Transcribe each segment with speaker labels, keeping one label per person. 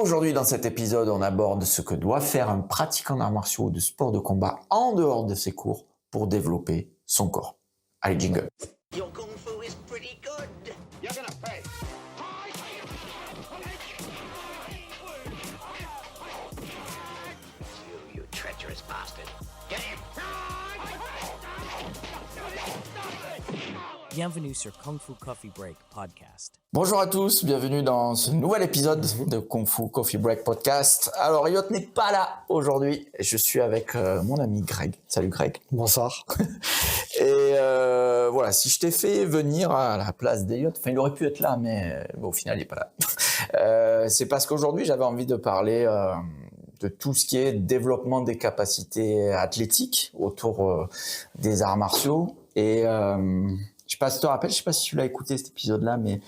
Speaker 1: Aujourd'hui, dans cet épisode, on aborde ce que doit faire un pratiquant d'arts martiaux ou de sport de combat en dehors de ses cours pour développer son corps. Allez, jingle.
Speaker 2: Your kung fu is pretty good.
Speaker 3: You're gonna pay.
Speaker 2: You treacherous bastard. Get him!
Speaker 4: Bienvenue sur Kung Fu Coffee Break Podcast.
Speaker 1: Bonjour à tous, bienvenue dans ce nouvel épisode de Kung Fu Coffee Break Podcast. Alors, Elliot n'est pas là aujourd'hui, je suis avec mon ami Greg. Salut Greg.
Speaker 5: Bonsoir.
Speaker 1: Et voilà, si je t'ai fait venir à la place d'Elliot, enfin il aurait pu être là, mais bon, au final il n'est pas là. C'est parce qu'aujourd'hui j'avais envie de parler de tout ce qui est développement des capacités athlétiques autour des arts martiaux. Et je sais pas si tu te rappelles, je sais pas si tu l'as écouté cet épisode-là, mais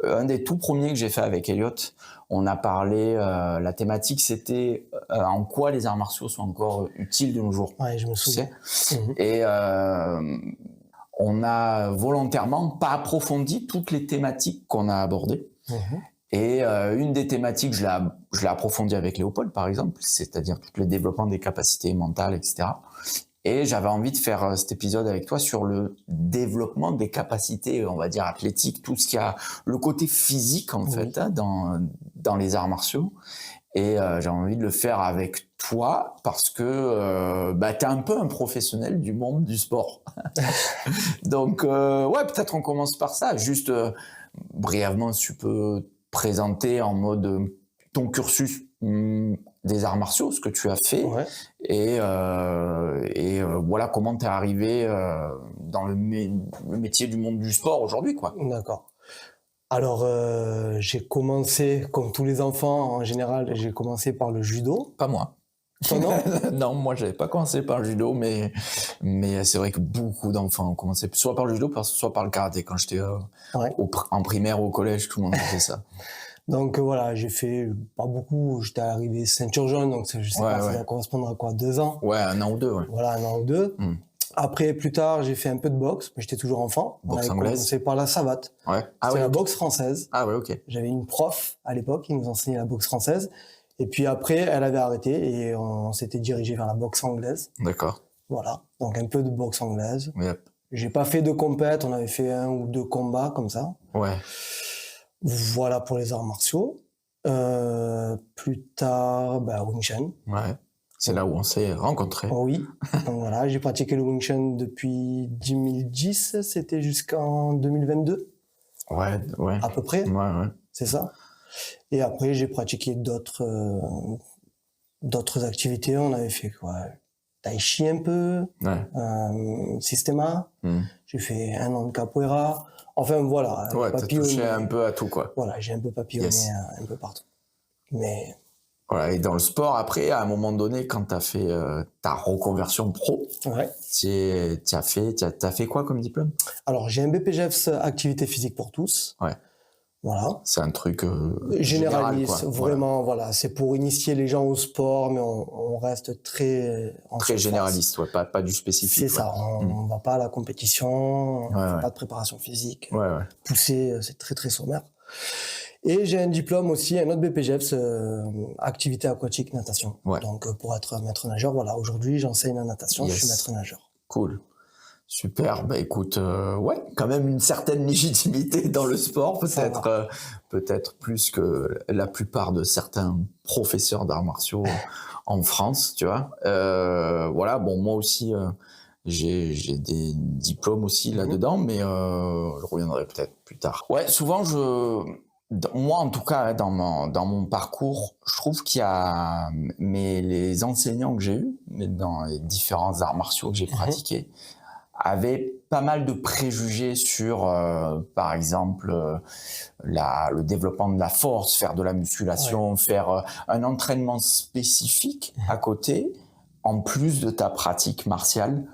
Speaker 1: un des tout premiers que j'ai fait avec Elliot, on a parlé, la thématique c'était en quoi les arts martiaux sont encore utiles de nos jours.
Speaker 5: Ouais, je me souviens.
Speaker 1: Et on a volontairement pas approfondi toutes les thématiques qu'on a abordées. Et une des thématiques, je l'ai approfondie avec Léopold, par exemple, c'est-à-dire tout le développement des capacités mentales, etc. Et j'avais envie de faire cet épisode avec toi sur le développement des capacités, on va dire, athlétiques, tout ce qui a le côté physique, en fait, hein, dans les arts martiaux. Et j'ai envie de le faire avec toi parce que t'es un peu un professionnel du monde du sport. Donc, ouais, peut-être on commence par ça. Juste brièvement, si tu peux présenter en mode ton cursus des arts martiaux, ce que tu as fait,
Speaker 5: Ouais.
Speaker 1: et voilà comment tu es arrivé dans le métier du monde du sport aujourd'hui, quoi.
Speaker 5: D'accord. Alors, j'ai commencé, comme tous les enfants en général, j'ai commencé par le judo.
Speaker 1: Pas moi.
Speaker 5: Toi, non?
Speaker 1: Non, moi j'avais pas commencé par le judo, mais c'est vrai que beaucoup d'enfants ont commencé soit par le judo, soit par le karaté. Quand j'étais
Speaker 5: Ouais.
Speaker 1: en primaire ou au collège, tout le monde faisait ça.
Speaker 5: Donc voilà, j'ai fait pas beaucoup. J'étais arrivé ceinture jaune, donc je sais
Speaker 1: Ouais,
Speaker 5: pas, ça
Speaker 1: ouais.
Speaker 5: doit correspondre à quoi, 2 ans.
Speaker 1: Ouais, un an ou deux, ouais.
Speaker 5: Voilà, 1 an ou 2. Après, plus tard, j'ai fait un peu de boxe, mais j'étais toujours enfant. On
Speaker 1: Boxe
Speaker 5: avait
Speaker 1: anglaise.
Speaker 5: commencé par la savate.
Speaker 1: Ouais.
Speaker 5: C'était
Speaker 1: ouais,
Speaker 5: la
Speaker 1: ok.
Speaker 5: boxe française.
Speaker 1: Ah ouais, ok.
Speaker 5: J'avais une prof à l'époque qui nous enseignait la boxe française. Et puis après, elle avait arrêté et on s'était dirigé vers la boxe anglaise.
Speaker 1: D'accord.
Speaker 5: Voilà, donc un peu de boxe anglaise.
Speaker 1: Yep.
Speaker 5: J'ai pas fait de compète, on avait fait 1 ou 2 combats comme ça.
Speaker 1: Ouais.
Speaker 5: Voilà pour les arts martiaux. Plus tard, Wing Chun.
Speaker 1: Ouais. C'est là où on s'est rencontrés.
Speaker 5: Oh oui, donc voilà, j'ai pratiqué le Wing Chun depuis 2010, c'était jusqu'en 2022,
Speaker 1: Ouais, ouais.
Speaker 5: à peu près,
Speaker 1: Ouais.
Speaker 5: c'est ça. Et après, j'ai pratiqué d'autres activités. On avait fait quoi? Tai Chi un peu,
Speaker 1: Ouais.
Speaker 5: Systema.
Speaker 1: Mm.
Speaker 5: J'ai fait 1 an de capoeira. Enfin, voilà.
Speaker 1: Ouais, t'as
Speaker 5: papillonné.
Speaker 1: touché un peu à tout, quoi.
Speaker 5: Voilà, j'ai un peu papillonné
Speaker 1: Yes.
Speaker 5: un peu partout. Mais
Speaker 1: Voilà, et dans le sport, après, à un moment donné, quand t'as fait ta reconversion pro,
Speaker 5: ouais.
Speaker 1: t'as fait quoi comme diplôme?
Speaker 5: Alors, j'ai un BPGEPS activité physique pour tous.
Speaker 1: Ouais.
Speaker 5: Voilà.
Speaker 1: C'est un truc
Speaker 5: Généraliste,
Speaker 1: général, quoi.
Speaker 5: vraiment, voilà. C'est pour initier les gens au sport, mais on reste très en
Speaker 1: Très
Speaker 5: surface.
Speaker 1: généraliste, ouais, pas du spécifique.
Speaker 5: C'est ça, on va pas à la compétition, on fait
Speaker 1: ouais.
Speaker 5: pas de préparation physique.
Speaker 1: Ouais, ouais.
Speaker 5: Poussé, c'est très très sommaire. Et j'ai un diplôme aussi, un autre BPGEPS, activité aquatique, natation.
Speaker 1: Ouais.
Speaker 5: Donc pour être maître nageur, voilà, aujourd'hui j'enseigne la natation,
Speaker 1: Yes.
Speaker 5: je suis maître nageur.
Speaker 1: Cool. Super. Bah écoute, ouais, quand même une certaine légitimité dans le sport, peut-être plus que la plupart de certains professeurs d'arts martiaux en France, tu vois. Voilà, bon, moi aussi, j'ai des diplômes aussi là-dedans, mais je reviendrai peut-être plus tard. Ouais, souvent, moi en tout cas, dans mon parcours, je trouve qu'il y a, mais les enseignants que j'ai eus, mais dans les différents arts martiaux que j'ai pratiqués, avaient pas mal de préjugés sur, par exemple, le développement de la force, faire de la musculation, faire un entraînement spécifique à côté, en plus de ta pratique martiale.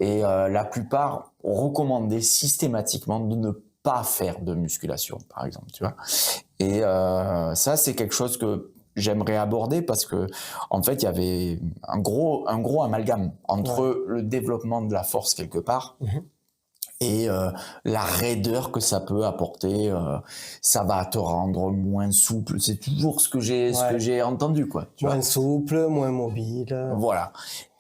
Speaker 1: Et la plupart recommandaient systématiquement de ne pas faire de musculation, par exemple, tu vois. Et ça, c'est quelque chose que j'aimerais aborder parce que, en fait, il y avait un gros amalgame entre le développement de la force quelque part Et la raideur que ça peut apporter, ça va te rendre moins souple. C'est toujours ce que j'ai entendu, quoi. Tu vois.
Speaker 5: Moins souple, moins mobile.
Speaker 1: Voilà.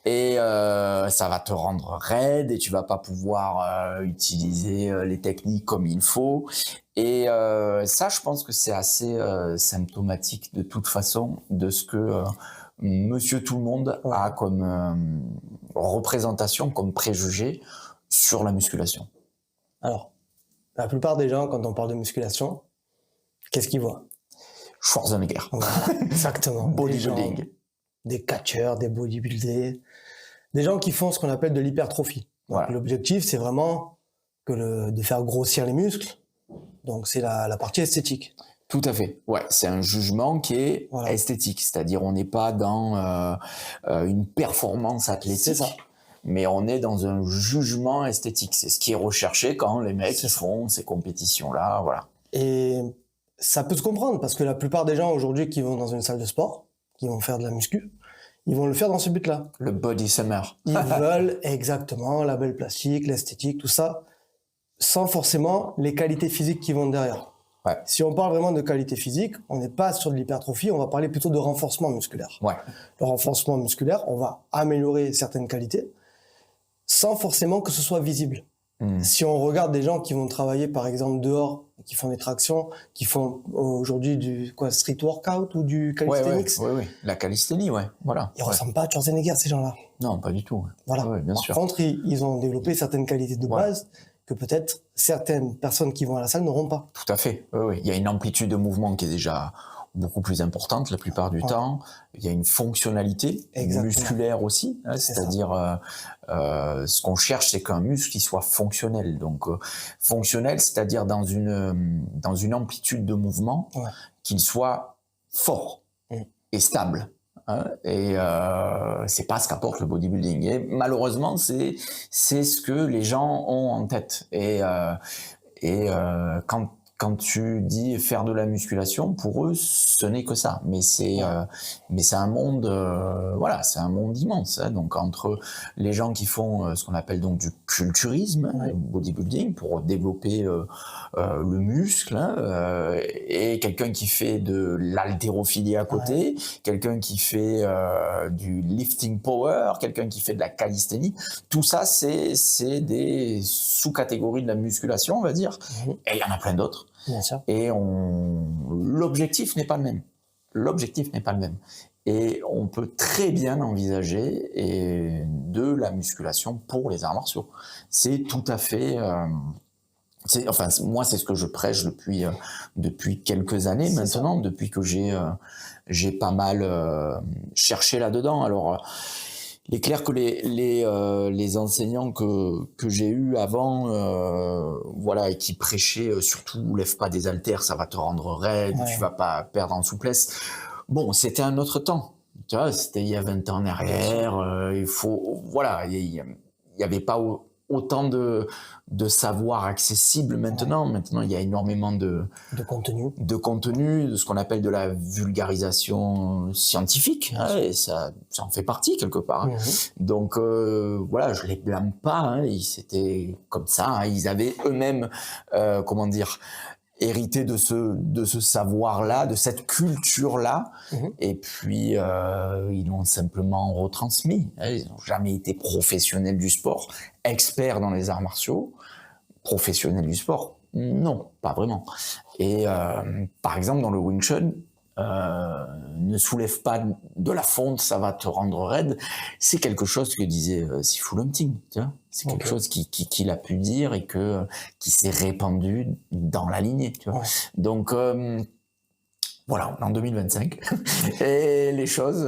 Speaker 1: Et ça va te rendre raide et tu vas pas pouvoir utiliser les techniques comme il faut. Et ça, je pense que c'est assez symptomatique de toute façon de ce que Monsieur Tout le Monde a comme représentation, comme préjugé sur la musculation.
Speaker 5: Alors, la plupart des gens, quand on parle de musculation, qu'est-ce qu'ils voient?
Speaker 1: Schwarzenegger.
Speaker 5: Voilà, exactement.
Speaker 1: Bodybuilding.
Speaker 5: Des catcheurs, des bodybuilders, des gens qui font ce qu'on appelle de l'hypertrophie. Donc,
Speaker 1: Voilà.
Speaker 5: l'objectif, c'est vraiment de faire grossir les muscles. Donc, c'est la partie esthétique.
Speaker 1: Tout à fait. Ouais, c'est un jugement qui est
Speaker 5: Voilà.
Speaker 1: esthétique, c'est-à-dire on n'est pas dans une performance athlétique.
Speaker 5: C'est ça.
Speaker 1: Mais on est dans un jugement esthétique. C'est ce qui est recherché quand les mecs font ces compétitions-là, voilà.
Speaker 5: Et ça peut se comprendre parce que la plupart des gens aujourd'hui qui vont dans une salle de sport, qui vont faire de la muscu, ils vont le faire dans ce but-là.
Speaker 1: Le body summer.
Speaker 5: Ils veulent exactement la belle plastique, l'esthétique, tout ça, sans forcément les qualités physiques qui vont derrière.
Speaker 1: Ouais.
Speaker 5: Si on parle vraiment de qualité physique, on n'est pas sur de l'hypertrophie, on va parler plutôt de renforcement musculaire.
Speaker 1: Ouais.
Speaker 5: Le renforcement musculaire, on va améliorer certaines qualités sans forcément que ce soit visible. Si on regarde des gens qui vont travailler par exemple dehors, qui font des tractions, qui font aujourd'hui du street workout ou du calisthenics,
Speaker 1: Ouais. La calisthénie, ouais. Voilà.
Speaker 5: ils ressemblent pas à Schwarzenegger, ces gens-là.
Speaker 1: Non, pas du tout.
Speaker 5: Voilà.
Speaker 1: Ouais, bien
Speaker 5: Par
Speaker 1: sûr.
Speaker 5: contre, ils ont développé certaines qualités de base que peut-être certaines personnes qui vont à la salle n'auront pas.
Speaker 1: Tout à fait. Oui. Il y a une amplitude de mouvement qui est déjà beaucoup plus importante la plupart du temps. Il y a une fonctionnalité musculaire aussi, hein, c'est-à-dire ce qu'on cherche, c'est qu'un muscle qui soit fonctionnel. Donc fonctionnel, c'est-à-dire dans une amplitude de mouvement qu'il soit fort et stable. Hein, et c'est pas ce qu'apporte le bodybuilding. Et malheureusement, c'est ce que les gens ont en tête. Et quand tu dis faire de la musculation, pour eux, ce n'est que ça. Mais c'est un monde, c'est un monde immense. Hein. Donc entre les gens qui font ce qu'on appelle donc du culturisme, bodybuilding, pour développer le muscle, hein, et quelqu'un qui fait de l'haltérophilie à côté, quelqu'un qui fait du lifting power, quelqu'un qui fait de la calisthénie, tout ça, c'est des sous-catégories de la musculation, on va dire. Et il y en a plein d'autres.
Speaker 5: Bien sûr.
Speaker 1: Et l'objectif n'est pas le même. L'objectif n'est pas le même. Et on peut très bien envisager de la musculation pour les arts martiaux. C'est tout à fait... moi, c'est ce que je prêche depuis quelques années maintenant, depuis que j'ai pas mal cherché là-dedans. Alors... il est clair que les enseignants que j'ai eus avant, et qui prêchaient surtout lève pas des haltères, ça va te rendre raide, tu vas pas perdre en souplesse. Bon, c'était un autre temps. Tu vois, c'était il y a 20 ans en arrière. Il y avait pas autant de savoir accessible maintenant. Maintenant, il y a énormément de contenu, de ce qu'on appelle de la vulgarisation scientifique, hein, et ça en fait partie quelque part. Hein. Donc je les blâme pas. Hein, c'était comme ça. Hein, ils avaient eux-mêmes, hérité de ce savoir-là, de cette culture-là, et puis ils l'ont simplement retransmis. Ils n'ont jamais été professionnels du sport, experts dans les arts martiaux, professionnels du sport. Non, pas vraiment. Et par exemple, dans le Wing Chun, ne soulève pas de la fonte, ça va te rendre raide. C'est quelque chose que disait Sifu Longting, tu vois. C'est quelque chose qu'il a pu dire et qui s'est répandu dans la lignée, tu vois. Donc voilà, on est en 2025 et les choses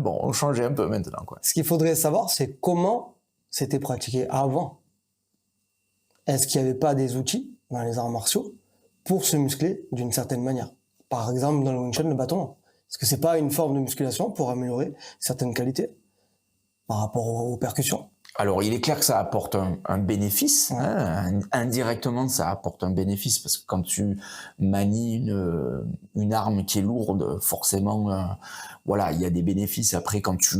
Speaker 1: ont changé un peu maintenant, quoi.
Speaker 5: Ce qu'il faudrait savoir, c'est comment c'était pratiqué avant. Est-ce qu'il n'y avait pas des outils dans les arts martiaux pour se muscler d'une certaine manière? Par exemple, dans le Wing Chun, le bâton. Est-ce que c'est pas une forme de musculation pour améliorer certaines qualités par rapport aux percussions?
Speaker 1: Alors, il est clair que ça apporte un bénéfice. Hein, indirectement, ça apporte un bénéfice parce que quand tu manies une arme qui est lourde, forcément, il y a des bénéfices. Après, quand tu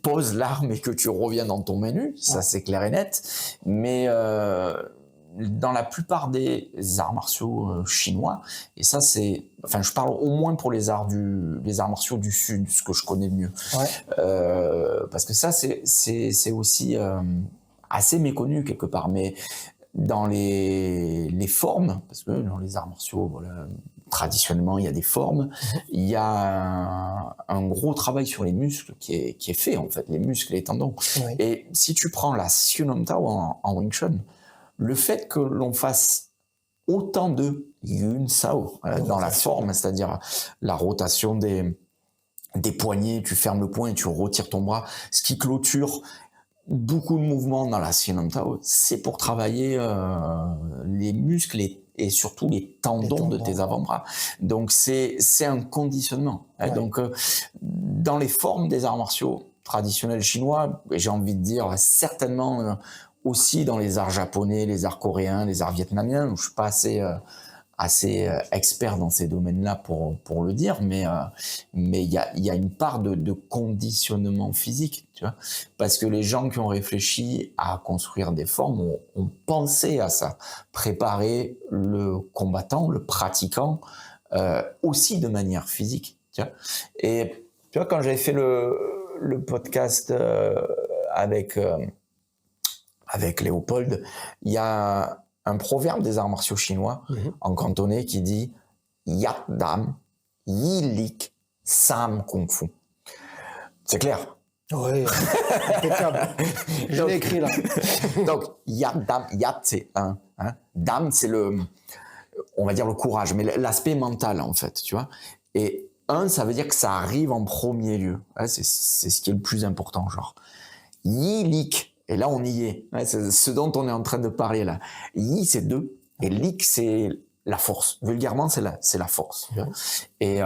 Speaker 1: poses l'arme et que tu reviens dans ton menu, ça c'est clair et net. Mais dans la plupart des arts martiaux chinois, et ça c'est, enfin je parle au moins pour les arts martiaux du Sud, ce que je connais le mieux, parce que ça c'est aussi assez méconnu quelque part, mais dans les formes, parce que dans les arts martiaux, voilà, traditionnellement il y a des formes, il y a un gros travail sur les muscles qui est fait en fait, les muscles et les tendons.
Speaker 5: Oui.
Speaker 1: Et si tu prends la Siu Nom Tao en Wing Chun, le fait que l'on fasse autant de Yun Sao dans la forme, c'est-à-dire la rotation des poignets, tu fermes le poing et tu retires ton bras, ce qui clôture beaucoup de mouvements dans la Siu Nom Tao, c'est pour travailler les muscles et surtout les tendons de tes avant-bras. Donc c'est un conditionnement.
Speaker 5: Ouais.
Speaker 1: Donc dans les formes des arts martiaux traditionnels chinois, et j'ai envie de dire certainement aussi dans les arts japonais, les arts coréens, les arts vietnamiens, je suis pas assez expert dans ces domaines-là pour le dire, mais il y a une part de conditionnement physique, tu vois, parce que les gens qui ont réfléchi à construire des formes ont pensé à ça, préparer le combattant, le pratiquant, aussi de manière physique, tu vois. Et tu vois, quand j'avais fait le podcast avec Léopold, il y a un proverbe des arts martiaux chinois en cantonais qui dit Yat Dam, Yi Lik, Sam Kung Fu. C'est clair.
Speaker 5: Oui, impeccable. Je l'ai écrit là.
Speaker 1: Donc, Yat Dam, Yat c'est un, hein, Dam c'est on va dire le courage, mais l'aspect mental en fait, tu vois. Et un, ça veut dire que ça arrive en premier lieu. Ouais, c'est ce qui est le plus important, genre. Yi Lik. Et là, on y est. Ouais, c'est ce dont on est en train de parler là. Yi, c'est 2. Et Lik, c'est la force. Vulgairement, c'est la force. Et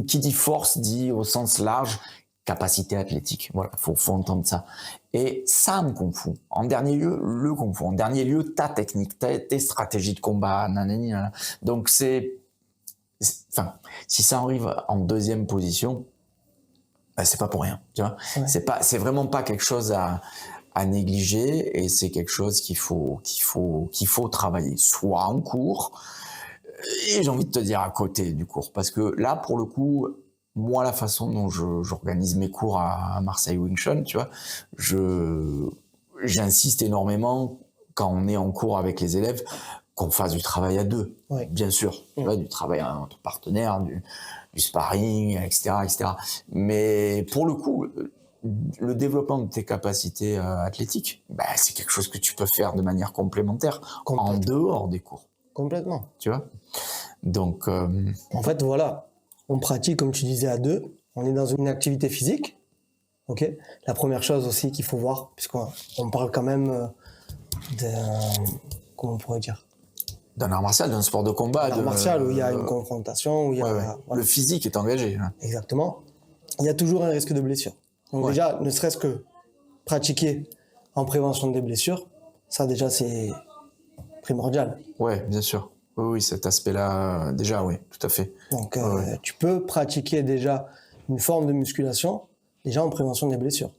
Speaker 1: qui dit force dit au sens large capacité athlétique. Voilà, faut entendre ça. Et Sam Kung Fu. En dernier lieu, le Kung Fu. En dernier lieu, ta technique, tes stratégies de combat. Nanani. Donc enfin, si ça arrive en deuxième position, ben, c'est pas pour rien. Tu vois, c'est vraiment pas quelque chose à négliger, et c'est quelque chose qu'il faut travailler, soit en cours, et j'ai envie de te dire à côté du cours, parce que là, pour le coup, moi, la façon dont j'organise mes cours à Marseille Wing Chun, tu vois, j'insiste énormément quand on est en cours avec les élèves, qu'on fasse du travail à deux, bien sûr, tu vois, du travail entre partenaires, du sparring, etc., etc. Mais pour le coup, le développement de tes capacités athlétiques, bah, c'est quelque chose que tu peux faire de manière complémentaire en dehors des cours.
Speaker 5: Complètement.
Speaker 1: Tu vois ? Donc,
Speaker 5: en fait, voilà, on pratique, comme tu disais, à deux. On est dans une activité physique. Ok. La première chose aussi qu'il faut voir, puisqu'on parle quand même comment on pourrait dire ?
Speaker 1: D'un art martial, d'un sport de combat.
Speaker 5: Un art martial où il y a une confrontation, où il y a...
Speaker 1: Voilà. Le physique est engagé. Hein.
Speaker 5: Exactement. Il y a toujours un risque de blessure. Donc déjà, ne serait-ce que pratiquer en prévention des blessures, ça déjà c'est primordial.
Speaker 1: Ouais, bien sûr. Oui, cet aspect-là, déjà, oui, tout à fait.
Speaker 5: Donc tu peux pratiquer déjà une forme de musculation, déjà en prévention des blessures.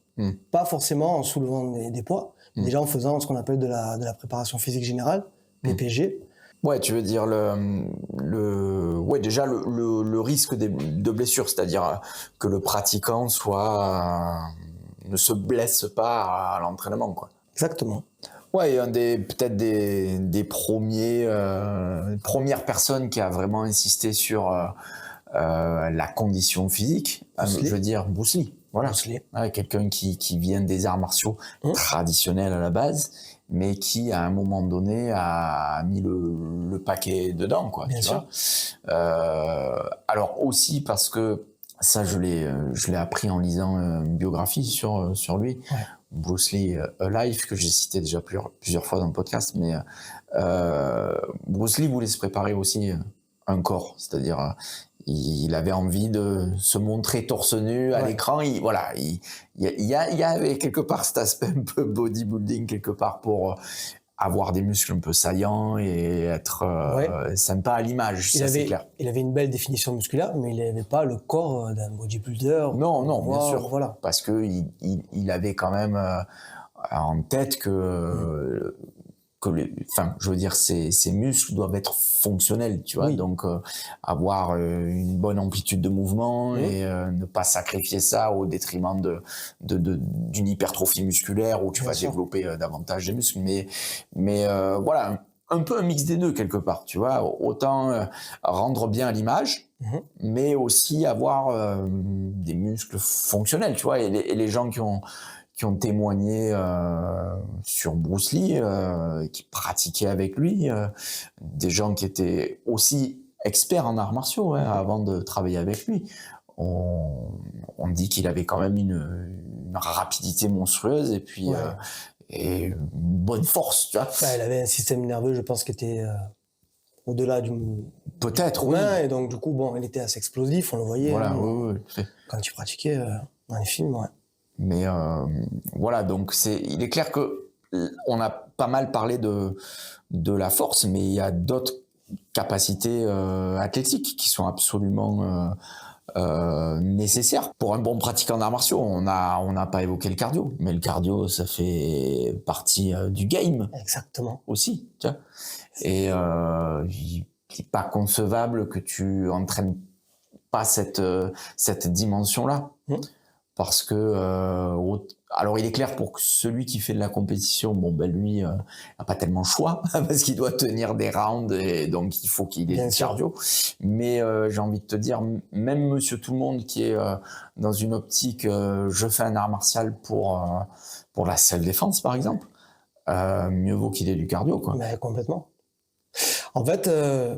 Speaker 5: Pas forcément en soulevant des poids, mais déjà en faisant ce qu'on appelle de la préparation physique générale, PPG.
Speaker 1: Ouais, tu veux dire déjà le risque de blessure, c'est-à-dire que le pratiquant ne se blesse pas à l'entraînement, quoi.
Speaker 5: Exactement.
Speaker 1: Ouais, peut-être des premières personnes qui a vraiment insisté sur la condition physique, je veux dire Bruce Lee. Voilà.
Speaker 5: Bruce Lee.
Speaker 1: Ouais, quelqu'un qui vient des arts martiaux traditionnels à la base, mais qui à un moment donné a mis le paquet dedans, quoi.
Speaker 5: Bien sûr.
Speaker 1: Alors aussi parce que ça, je l'ai appris en lisant une biographie sur lui. Ouais. Bruce Lee Alive, que j'ai cité déjà plusieurs fois dans le podcast, mais Bruce Lee voulait se préparer aussi un corps, c'est-à-dire il avait envie de se montrer torse nu à l'écran. Il y avait quelque part cet aspect un peu bodybuilding quelque part pour avoir des muscles un peu saillants et être sympa à l'image, c'est clair.
Speaker 5: Il avait une belle définition musculaire, mais il n'avait pas le corps d'un bodybuilder.
Speaker 1: Non, bien sûr.
Speaker 5: Voilà.
Speaker 1: Parce que il avait quand même en tête que je veux dire, ses muscles doivent être fonctionnels, tu vois.
Speaker 5: Oui.
Speaker 1: Donc, avoir une bonne amplitude de mouvement et ne pas sacrifier ça au détriment d'une hypertrophie musculaire où tu
Speaker 5: Bien
Speaker 1: vas
Speaker 5: sûr.
Speaker 1: développer davantage des muscles. Mais voilà, un peu un mix des deux quelque part, tu vois. Autant rendre bien à l'image, mais aussi avoir des muscles fonctionnels, tu vois. Et les gens qui ont témoigné sur Bruce Lee, qui pratiquaient avec lui, des gens qui étaient aussi experts en arts martiaux avant de travailler avec lui. On dit qu'il avait quand même une rapidité monstrueuse et puis
Speaker 5: Ouais.
Speaker 1: et une bonne force, tu vois.
Speaker 5: Il avait un système nerveux, je pense, qui était au-delà du
Speaker 1: Peut-être, oui.
Speaker 5: commun, et donc du coup, bon, il était assez explosif, on le voyait
Speaker 1: Voilà,
Speaker 5: hein,
Speaker 1: oui, oui.
Speaker 5: quand il pratiquait dans les films. Ouais.
Speaker 1: Mais voilà, donc il est clair que on a pas mal parlé de la force, mais il y a d'autres capacités athlétiques qui sont absolument nécessaires pour un bon pratiquant d'arts martiaux. On n'a pas évoqué le cardio, mais le cardio, ça fait partie du game
Speaker 5: Exactement.
Speaker 1: aussi, tu vois. Et il n'est pas concevable que tu entraînes pas cette dimension-là. Parce que alors il est clair pour celui qui fait de la compétition, lui n'a pas tellement le choix parce qu'il doit tenir des rounds et donc il faut qu'il ait
Speaker 5: Bien
Speaker 1: du
Speaker 5: sûr.
Speaker 1: cardio. Mais j'ai envie de te dire, même Monsieur Tout le Monde qui est dans une optique, je fais un art martial pour la self-défense par exemple, mieux vaut qu'il ait du cardio, quoi.
Speaker 5: Mais complètement. En fait,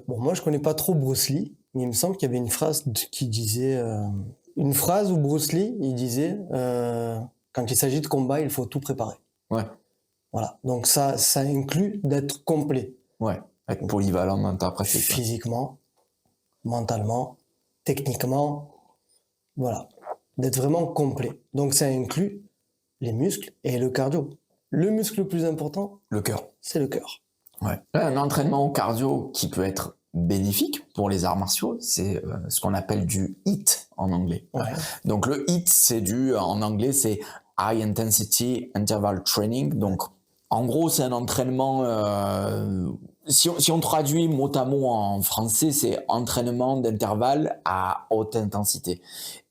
Speaker 5: moi je connais pas trop Bruce Lee, mais il me semble qu'il y avait une phrase qui disait une phrase où Bruce Lee il disait quand il s'agit de combat, il faut tout préparer.
Speaker 1: Ouais,
Speaker 5: Voilà. Donc ça inclut d'être complet
Speaker 1: ouais, être polyvalent dans ta pratique. Ouais.
Speaker 5: physiquement, mentalement, techniquement, voilà, d'être vraiment complet. Donc ça inclut les muscles et le cardio. Le muscle le plus important,
Speaker 1: Le cœur.
Speaker 5: c'est le cœur.
Speaker 1: Ouais. Un entraînement au cardio qui peut être bénéfique pour les arts martiaux, c'est ce qu'on appelle du HIIT en anglais.
Speaker 5: Ouais.
Speaker 1: Donc le HIIT, en anglais, c'est High Intensity Interval Training. Donc en gros, c'est un entraînement, si on traduit mot à mot en français, c'est entraînement d'intervalle à haute intensité.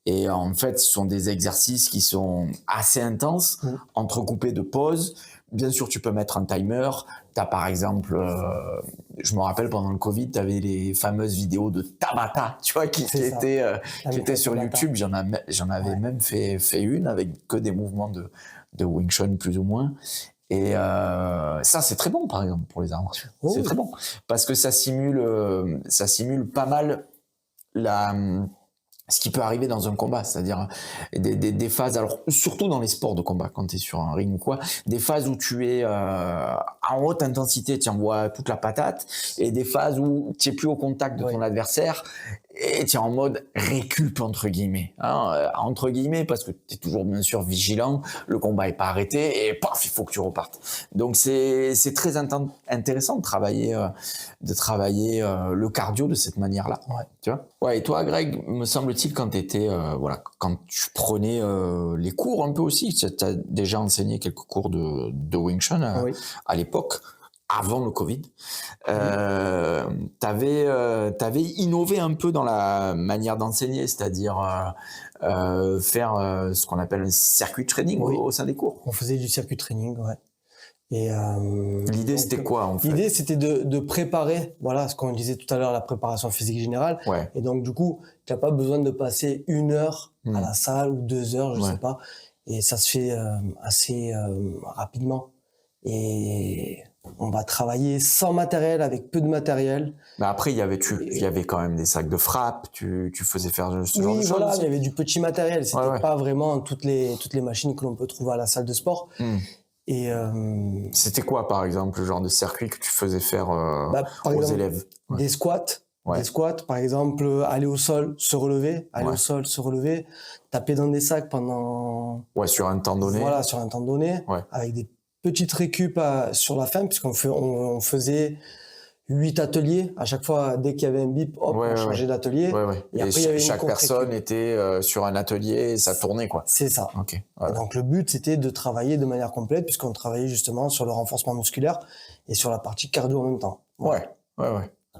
Speaker 1: Et en fait, ce sont des exercices qui sont assez intenses, entrecoupés de pauses. Bien sûr, tu peux mettre un timer. Tu as par exemple, je me rappelle pendant le Covid, tu avais les fameuses vidéos de Tabata, tu vois, qui étaient sur
Speaker 5: Tabata.
Speaker 1: YouTube. J'en avais même fait une avec que des mouvements de Wing Chun plus ou moins. Et ça, c'est très bon, par exemple, pour les arts martiaux.
Speaker 5: Oh,
Speaker 1: c'est
Speaker 5: oui.
Speaker 1: très bon parce que ça simule pas mal ce qui peut arriver dans un combat, c'est-à-dire des phases, alors surtout dans les sports de combat, quand tu es sur un ring ou quoi, des phases où tu es en haute intensité, tu envoies toute la patate, et des phases où tu es plus au contact de ton adversaire, et tu es en mode récup, entre guillemets. Entre guillemets, parce que tu es toujours bien sûr vigilant, le combat est pas arrêté, et paf, il faut que tu repartes. Donc c'est très intéressant de travailler le cardio de cette manière-là.
Speaker 5: Ouais.
Speaker 1: Tu vois. Ouais, et toi, Greg, me semble-t-il, quand tu prenais les cours un peu aussi, tu as déjà enseigné quelques cours de Wing Chun à l'époque, avant le Covid. T'avais innové un peu dans la manière d'enseigner, c'est-à-dire faire ce qu'on appelle un circuit training au sein des cours.
Speaker 5: On faisait du circuit training, ouais. Et
Speaker 1: l'idée, c'était quoi, en fait?
Speaker 5: L'idée, c'était de préparer, voilà, ce qu'on disait tout à l'heure, la préparation physique générale.
Speaker 1: Ouais.
Speaker 5: Et donc, du coup, tu n'as pas besoin de passer 1 heure à la salle ou 2 heures, je sais pas. Et ça se fait assez rapidement. Et on va travailler sans matériel, avec peu de matériel.
Speaker 1: Mais après, il y avait quand même des sacs de frappe, tu faisais faire ce genre de choses.
Speaker 5: Oui, voilà,
Speaker 1: aussi.
Speaker 5: il y avait du petit matériel. C'était pas vraiment toutes les machines que l'on peut trouver à la salle de sport. Et
Speaker 1: c'était quoi, par exemple, le genre de circuit que tu faisais faire
Speaker 5: par
Speaker 1: aux
Speaker 5: exemple,
Speaker 1: élèves?
Speaker 5: Des squats.
Speaker 1: Ouais.
Speaker 5: Des squats, par exemple, aller au sol, se relever, au sol, se relever, taper dans des sacs pendant...
Speaker 1: Ouais, sur un temps donné.
Speaker 5: Voilà, sur un temps donné, avec des petites récup sur la fin, puisqu'on faisait 8 ateliers. À chaque fois, dès qu'il y avait un bip, hop,
Speaker 1: Ouais,
Speaker 5: on
Speaker 1: ouais,
Speaker 5: changeait d'atelier.
Speaker 1: Ouais.
Speaker 5: Et
Speaker 1: Et
Speaker 5: après, il y avait une
Speaker 1: chaque
Speaker 5: contre-équipe.
Speaker 1: personne était sur un atelier et ça tournait, quoi.
Speaker 5: C'est ça.
Speaker 1: Ok.
Speaker 5: Et donc, le but, c'était de travailler de manière complète, puisqu'on travaillait justement sur le renforcement musculaire et sur la partie cardio en même temps.
Speaker 1: Ouais.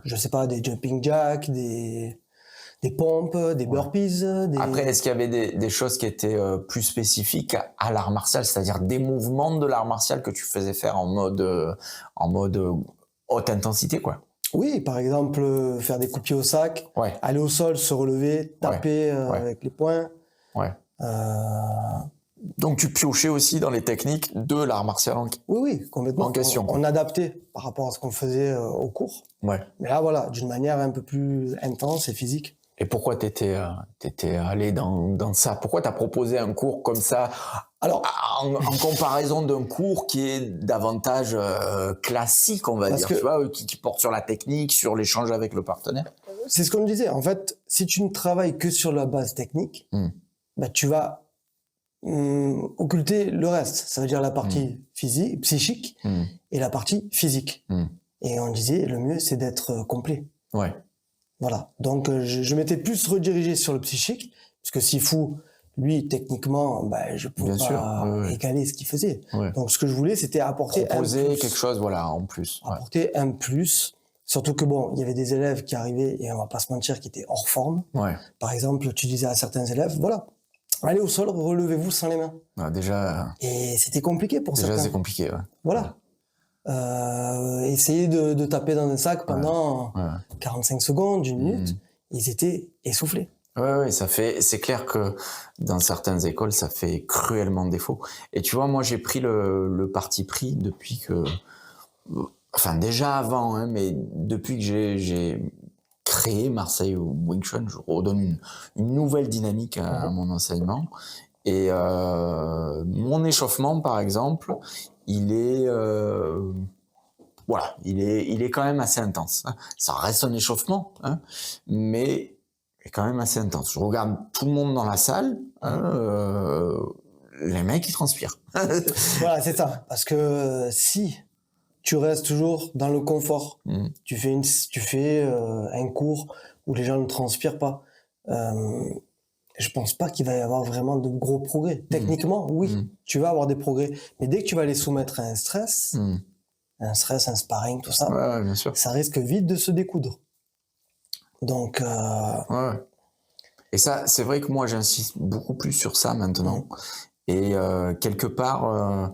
Speaker 5: Je sais pas, des jumping jacks, des pompes, des burpees.
Speaker 1: Après, est-ce qu'il y avait des choses qui étaient plus spécifiques à l'art martial, c'est-à-dire des mouvements de l'art martial que tu faisais faire en mode haute intensité, quoi?
Speaker 5: Oui, par exemple, faire des coups de pied au sac,
Speaker 1: Ouais.
Speaker 5: aller au sol, se relever, taper
Speaker 1: Ouais.
Speaker 5: avec les poings.
Speaker 1: Ouais.
Speaker 5: Euh,
Speaker 1: Donc tu piochais aussi dans les techniques de l'art martial
Speaker 5: Oui, complètement.
Speaker 1: En question, quoi.
Speaker 5: On adaptait par rapport à ce qu'on faisait au cours.
Speaker 1: Ouais.
Speaker 5: Mais là, voilà, d'une manière un peu plus intense et physique.
Speaker 1: Et pourquoi t'étais allé dans ça? Pourquoi t'as proposé un cours comme ça? Alors, en comparaison d'un cours qui est davantage classique, on va
Speaker 5: Parce
Speaker 1: dire,
Speaker 5: que-
Speaker 1: tu vois, qui porte sur la technique, sur l'échange avec le partenaire.
Speaker 5: C'est ce qu'on disait. En fait, si tu ne travailles que sur la base technique, bah, tu vas occulter le reste. Ça veut dire la partie physique, psychique et la partie physique. Et on disait, le mieux, c'est d'être complet.
Speaker 1: Ouais.
Speaker 5: Voilà. Donc, je m'étais plus redirigé sur le psychique, parce que Sifu, lui, techniquement, bah, je pouvais
Speaker 1: Bien
Speaker 5: pas
Speaker 1: sûr, ouais.
Speaker 5: égaler ce qu'il faisait.
Speaker 1: Ouais.
Speaker 5: Donc, ce que je voulais, c'était apporter
Speaker 1: Proposer
Speaker 5: un plus.
Speaker 1: quelque chose, voilà, en plus. Ouais.
Speaker 5: Apporter un plus. Surtout que bon, il y avait des élèves qui arrivaient, et on va pas se mentir, qui étaient hors forme.
Speaker 1: Ouais.
Speaker 5: Par exemple, tu disais à certains élèves, voilà, allez au sol, relevez-vous sans les mains.
Speaker 1: Ouais, déjà
Speaker 5: Et c'était compliqué pour certains.
Speaker 1: c'est compliqué. Ouais.
Speaker 5: Voilà. Essayer de taper dans un sac pendant 45 secondes, une minute, ils étaient essoufflés.
Speaker 1: Ouais, c'est clair que dans certaines écoles, ça fait cruellement défaut. Et tu vois, moi, j'ai pris le parti pris depuis que, enfin, déjà avant, hein, mais depuis que j'ai créé Marseille Wing Chun, je redonne une nouvelle dynamique à mon enseignement. Et mon échauffement, par exemple, il est voilà, il est quand même assez intense. Hein. Ça reste un échauffement, hein, mais il est quand même assez intense. Je regarde tout le monde dans la salle, hein, les mecs ils transpirent.
Speaker 5: Voilà, c'est ça. Parce que si tu restes toujours dans le confort, tu fais un cours où les gens ne transpirent pas, je pense pas qu'il va y avoir vraiment de gros progrès. Techniquement, oui, tu vas avoir des progrès. Mais dès que tu vas les soumettre à un stress, un sparring, tout ça,
Speaker 1: Ouais, bien sûr.
Speaker 5: ça risque vite de se découdre. Donc,
Speaker 1: Ouais. Et ça, c'est vrai que moi, j'insiste beaucoup plus sur ça maintenant. Et quelque part,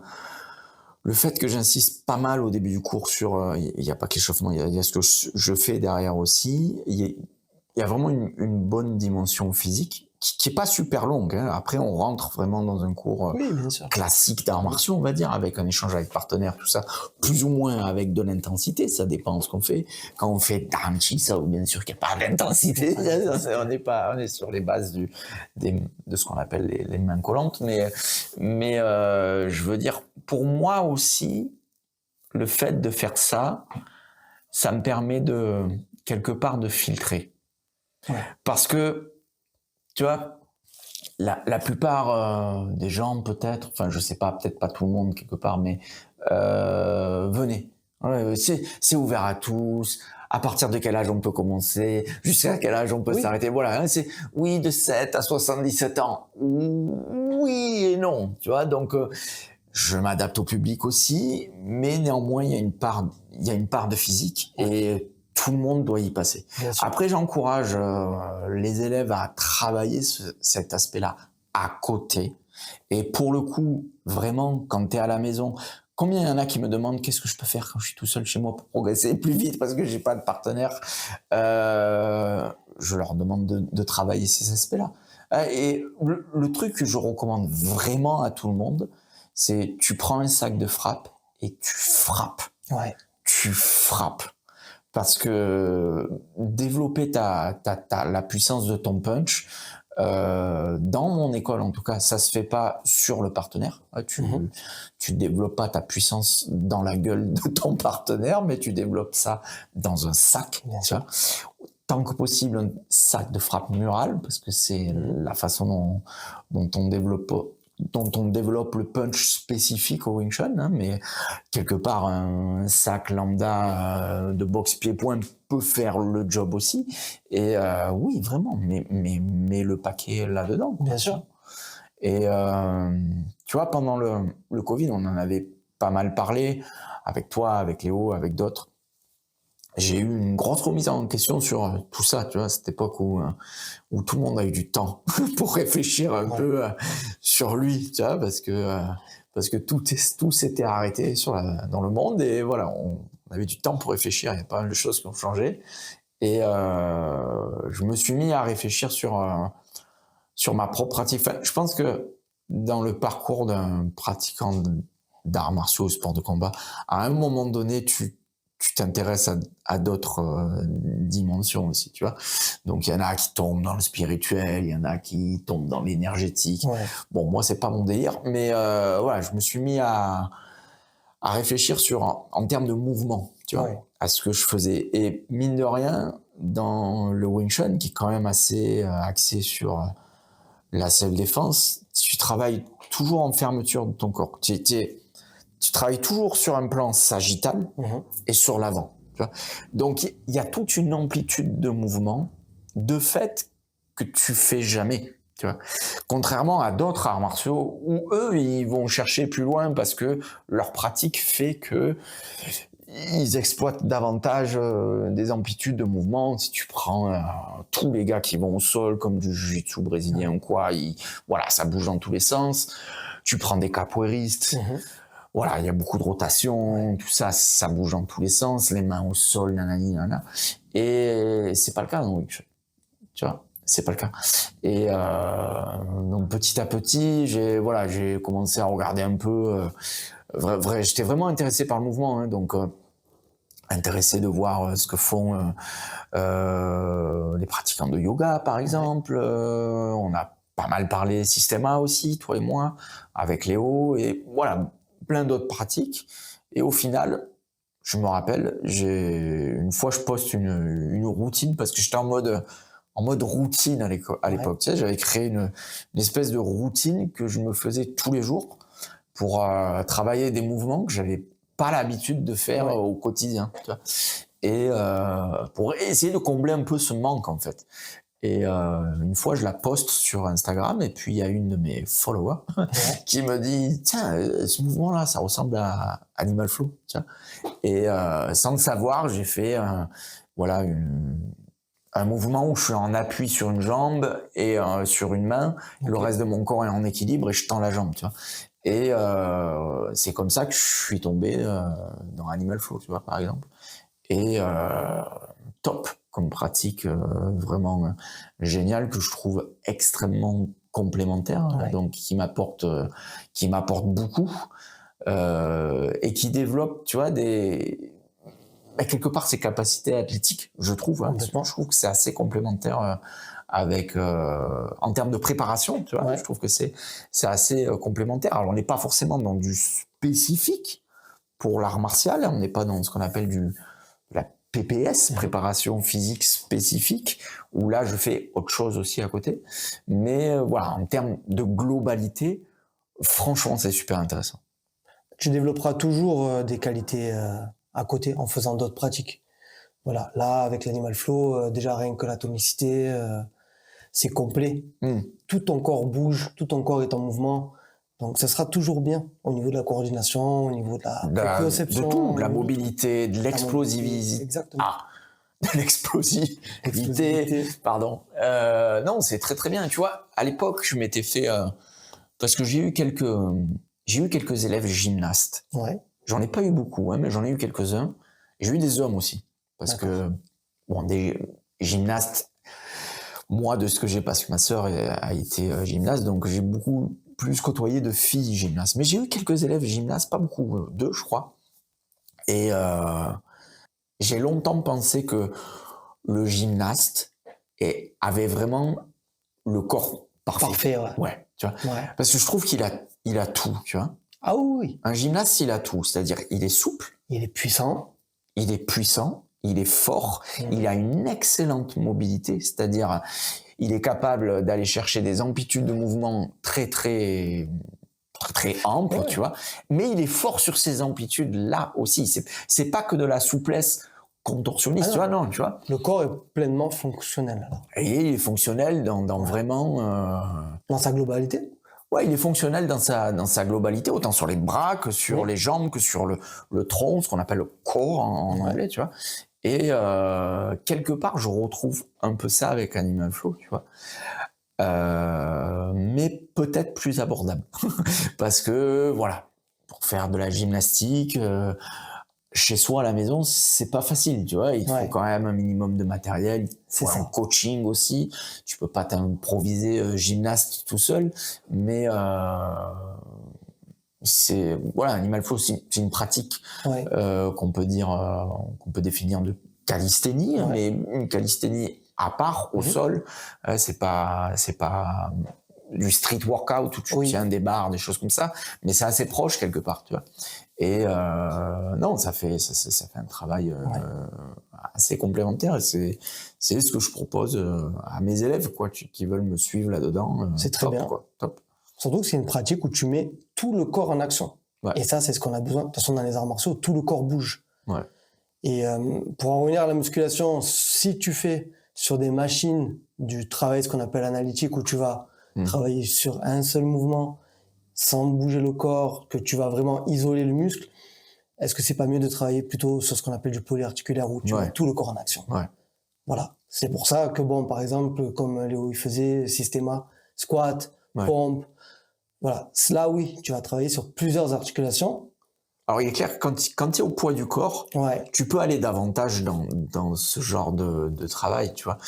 Speaker 1: le fait que j'insiste pas mal au début du cours sur, il n'y a pas que l'échauffement, il y a ce que je fais derrière aussi. Il y a vraiment une bonne dimension physique qui est pas super longue. Hein. Après, on rentre vraiment dans un cours
Speaker 5: oui, bien sûr.
Speaker 1: classique d'arts martiaux, on va dire, avec un échange avec partenaires, tout ça, plus ou moins avec de l'intensité, ça dépend de ce qu'on fait. Quand on fait Danchi, ça, bien sûr qu'il n'y a pas d'intensité, on est sur les bases de ce qu'on appelle les mains collantes, mais je veux dire, pour moi aussi, le fait de faire ça, ça me permet de, quelque part, de filtrer.
Speaker 5: Ouais.
Speaker 1: Parce que, tu vois, la plupart des gens, peut-être, enfin, je sais pas, peut-être pas tout le monde quelque part, mais venez. Ouais, c'est ouvert à tous. À partir de quel âge on peut commencer? Jusqu'à quel âge on peut s'arrêter? Voilà, hein, c'est oui, de 7 à 77 ans. Oui et non, tu vois. Donc, je m'adapte au public aussi, mais néanmoins, il y a une part de physique et tout le monde doit y passer. Après, j'encourage les élèves à travailler cet aspect-là à côté. Et pour le coup, vraiment, quand tu es à la maison, combien il y en a qui me demandent qu'est-ce que je peux faire quand je suis tout seul chez moi pour progresser plus vite parce que j'ai pas de partenaire. Je leur demande de travailler ces aspects-là. Et le truc que je recommande vraiment à tout le monde, c'est tu prends un sac de frappe et tu frappes.
Speaker 5: Ouais.
Speaker 1: Tu frappes. Parce que développer la puissance de ton punch, dans mon école en tout cas, ça se fait pas sur le partenaire. Tu développes pas ta puissance dans la gueule de ton partenaire, mais tu développes ça dans un sac. Tu vois. Tant que possible, un sac de frappe murale, parce que c'est la façon dont on développe dont on développe le punch spécifique au Wing Chun, hein, mais quelque part un sac lambda de boxe pied-point peut faire le job aussi. Et oui, vraiment, mais le paquet là-dedans.
Speaker 5: Bien sûr.
Speaker 1: Et tu vois, pendant le Covid, on en avait pas mal parlé avec toi, avec Léo, avec d'autres. J'ai eu une grosse remise en question sur tout ça, tu vois, cette époque où tout le monde a eu du temps pour réfléchir un peu sur lui, tu vois, parce que tout s'était arrêté dans le monde et voilà, on avait du temps pour réfléchir, il y a pas mal de choses qui ont changé et je me suis mis à réfléchir sur ma propre pratique. Enfin, je pense que dans le parcours d'un pratiquant d'arts martiaux, sport de combat, à un moment donné, tu t'intéresses à d'autres dimensions aussi, tu vois. Donc, il y en a qui tombent dans le spirituel, il y en a qui tombent dans l'énergétique.
Speaker 5: Ouais.
Speaker 1: Bon, moi, c'est pas mon délire, mais voilà, je me suis mis à réfléchir en termes de mouvement, tu vois,
Speaker 5: Ouais.
Speaker 1: à ce que je faisais. Et mine de rien, dans le Wing Chun, qui est quand même assez axé sur la self-défense, tu travailles toujours en fermeture de ton corps. Tu travailles toujours sur un plan sagittal et sur l'avant. Tu vois. Donc, il y a toute une amplitude de mouvement, de fait, que tu fais jamais. Tu vois. Contrairement à d'autres arts martiaux où eux, ils vont chercher plus loin parce que leur pratique fait que ils exploitent davantage des amplitudes de mouvement. Si tu prends tous les gars qui vont au sol, comme du jiu-jitsu brésilien ou quoi, voilà, ça bouge dans tous les sens. Tu prends des capoeiristes, voilà, il y a beaucoup de rotation, tout ça, ça bouge dans tous les sens, les mains au sol, nanani, nanana. Et c'est pas le cas dans le Wing Chun. Tu vois, c'est pas le cas. Et donc petit à petit, j'ai commencé à regarder un peu. J'étais vraiment intéressé par le mouvement, hein, donc intéressé de voir ce que font les pratiquants de yoga, par exemple. On a pas mal parlé Systema aussi, toi et moi, avec Léo, et voilà, plein d'autres pratiques. Et au final, je me rappelle, une fois je poste une routine parce que j'étais en mode routine à l'époque. Tu sais, j'avais créé une espèce de routine que je me faisais tous les jours pour travailler des mouvements que j'avais pas l'habitude de faire au quotidien. Tu vois. Et pour essayer de combler un peu ce manque en fait. Et une fois, je la poste sur Instagram et puis il y a une de mes followers qui me dit « Tiens, ce mouvement-là, ça ressemble à Animal Flow. » Et sans le savoir, j'ai fait un mouvement où je suis en appui sur une jambe et sur une main. Le reste de mon corps est en équilibre et je tends la jambe. Tu vois. Et c'est comme ça que je suis tombé dans Animal Flow, tu vois, par exemple. Et top comme pratique, vraiment géniale, que je trouve extrêmement complémentaire, donc qui m'apporte beaucoup et qui développe, tu vois, quelque part ses capacités athlétiques, je trouve. Hein, je trouve que c'est assez complémentaire avec en termes de préparation, tu vois. Je trouve que c'est assez complémentaire. Alors on n'est pas forcément dans du spécifique pour l'art martial, on n'est pas dans ce qu'on appelle de la PPS, préparation physique spécifique, où là je fais autre chose aussi à côté. Mais voilà, en termes de globalité, franchement c'est super intéressant.
Speaker 5: Tu développeras toujours des qualités à côté en faisant d'autres pratiques. Voilà, là avec l'Animal Flow, déjà rien que l'atomicité, c'est complet. Tout ton corps bouge, tout ton corps est en mouvement. Donc ça sera toujours bien au niveau de la coordination, au niveau de la conception.
Speaker 1: De tout, de la mobilité, de l'explosivité.
Speaker 5: Exactement.
Speaker 1: De l'explosivité. Pardon. Non, c'est très très bien. Tu vois, à l'époque, je m'étais fait... parce que j'ai eu quelques élèves gymnastes. J'en ai pas eu beaucoup, hein, mais j'en ai eu quelques-uns. J'ai eu des hommes aussi. Parce que, bon, des gymnastes, moi, de ce que j'ai, parce que ma sœur a été gymnaste, donc j'ai beaucoup plus côtoyé de filles gymnastes. Mais j'ai eu quelques élèves gymnastes, pas beaucoup, 2, je crois. Et j'ai longtemps pensé que le gymnaste avait vraiment le corps parfait. Ouais, tu vois. Parce que je trouve qu'il a tout, tu vois.
Speaker 5: Ah oui.
Speaker 1: Un gymnaste, il a tout. C'est-à-dire, il est souple.
Speaker 5: Il est puissant.
Speaker 1: Il est fort. Il a une excellente mobilité. C'est-à-dire, il est capable d'aller chercher des amplitudes de mouvement très amples,
Speaker 5: Ouais.
Speaker 1: tu vois. Mais il est fort sur ces amplitudes-là aussi. C'est pas que de la souplesse contorsionniste,
Speaker 5: Ah
Speaker 1: tu vois, non, tu vois.
Speaker 5: Le corps est pleinement fonctionnel, alors.
Speaker 1: Et il est fonctionnel dans vraiment...
Speaker 5: Dans sa globalité.
Speaker 1: Ouais, il est fonctionnel dans sa globalité, autant sur les bras que sur les jambes, que sur le tronc, ce qu'on appelle le core en anglais, tu vois. Et quelque part, je retrouve un peu ça avec Animal Flow, tu vois. Mais peut-être plus abordable. Parce que, voilà, pour faire de la gymnastique, chez soi à la maison, c'est pas facile, tu vois. Il te faut quand même un minimum de matériel, il faut un coaching aussi. Tu peux pas t'improviser gymnaste tout seul, mais voilà, Animal Flow, c'est une pratique qu'on peut définir de calisthénie, mais une calisthénie à part au sol. C'est pas du street workout où tu tiens des barres, des choses comme ça, mais c'est assez proche quelque part, tu vois. Et non, ça fait un travail assez complémentaire. Et c'est ce que je propose à mes élèves, quoi, qui veulent me suivre là-dedans.
Speaker 5: C'est très bien.
Speaker 1: Quoi, top.
Speaker 5: Surtout que c'est une pratique où tu mets tout le corps en action. Ouais. Et ça, c'est ce qu'on a besoin. De toute façon, dans les arts martiaux, tout le corps bouge.
Speaker 1: Ouais.
Speaker 5: Et pour en revenir à la musculation, si tu fais sur des machines du travail, ce qu'on appelle analytique, où tu vas travailler sur un seul mouvement, sans bouger le corps, que tu vas vraiment isoler le muscle, est-ce que c'est pas mieux de travailler plutôt sur ce qu'on appelle du polyarticulaire, où tu mets tout le corps en action? Voilà. C'est pour ça que, bon, par exemple, comme Léo il faisait, Systema, squat, pompe, voilà. Là, oui, tu vas travailler sur plusieurs articulations.
Speaker 1: Alors, il est clair que quand tu es au poids du corps, tu peux aller davantage dans ce genre de travail, tu vois.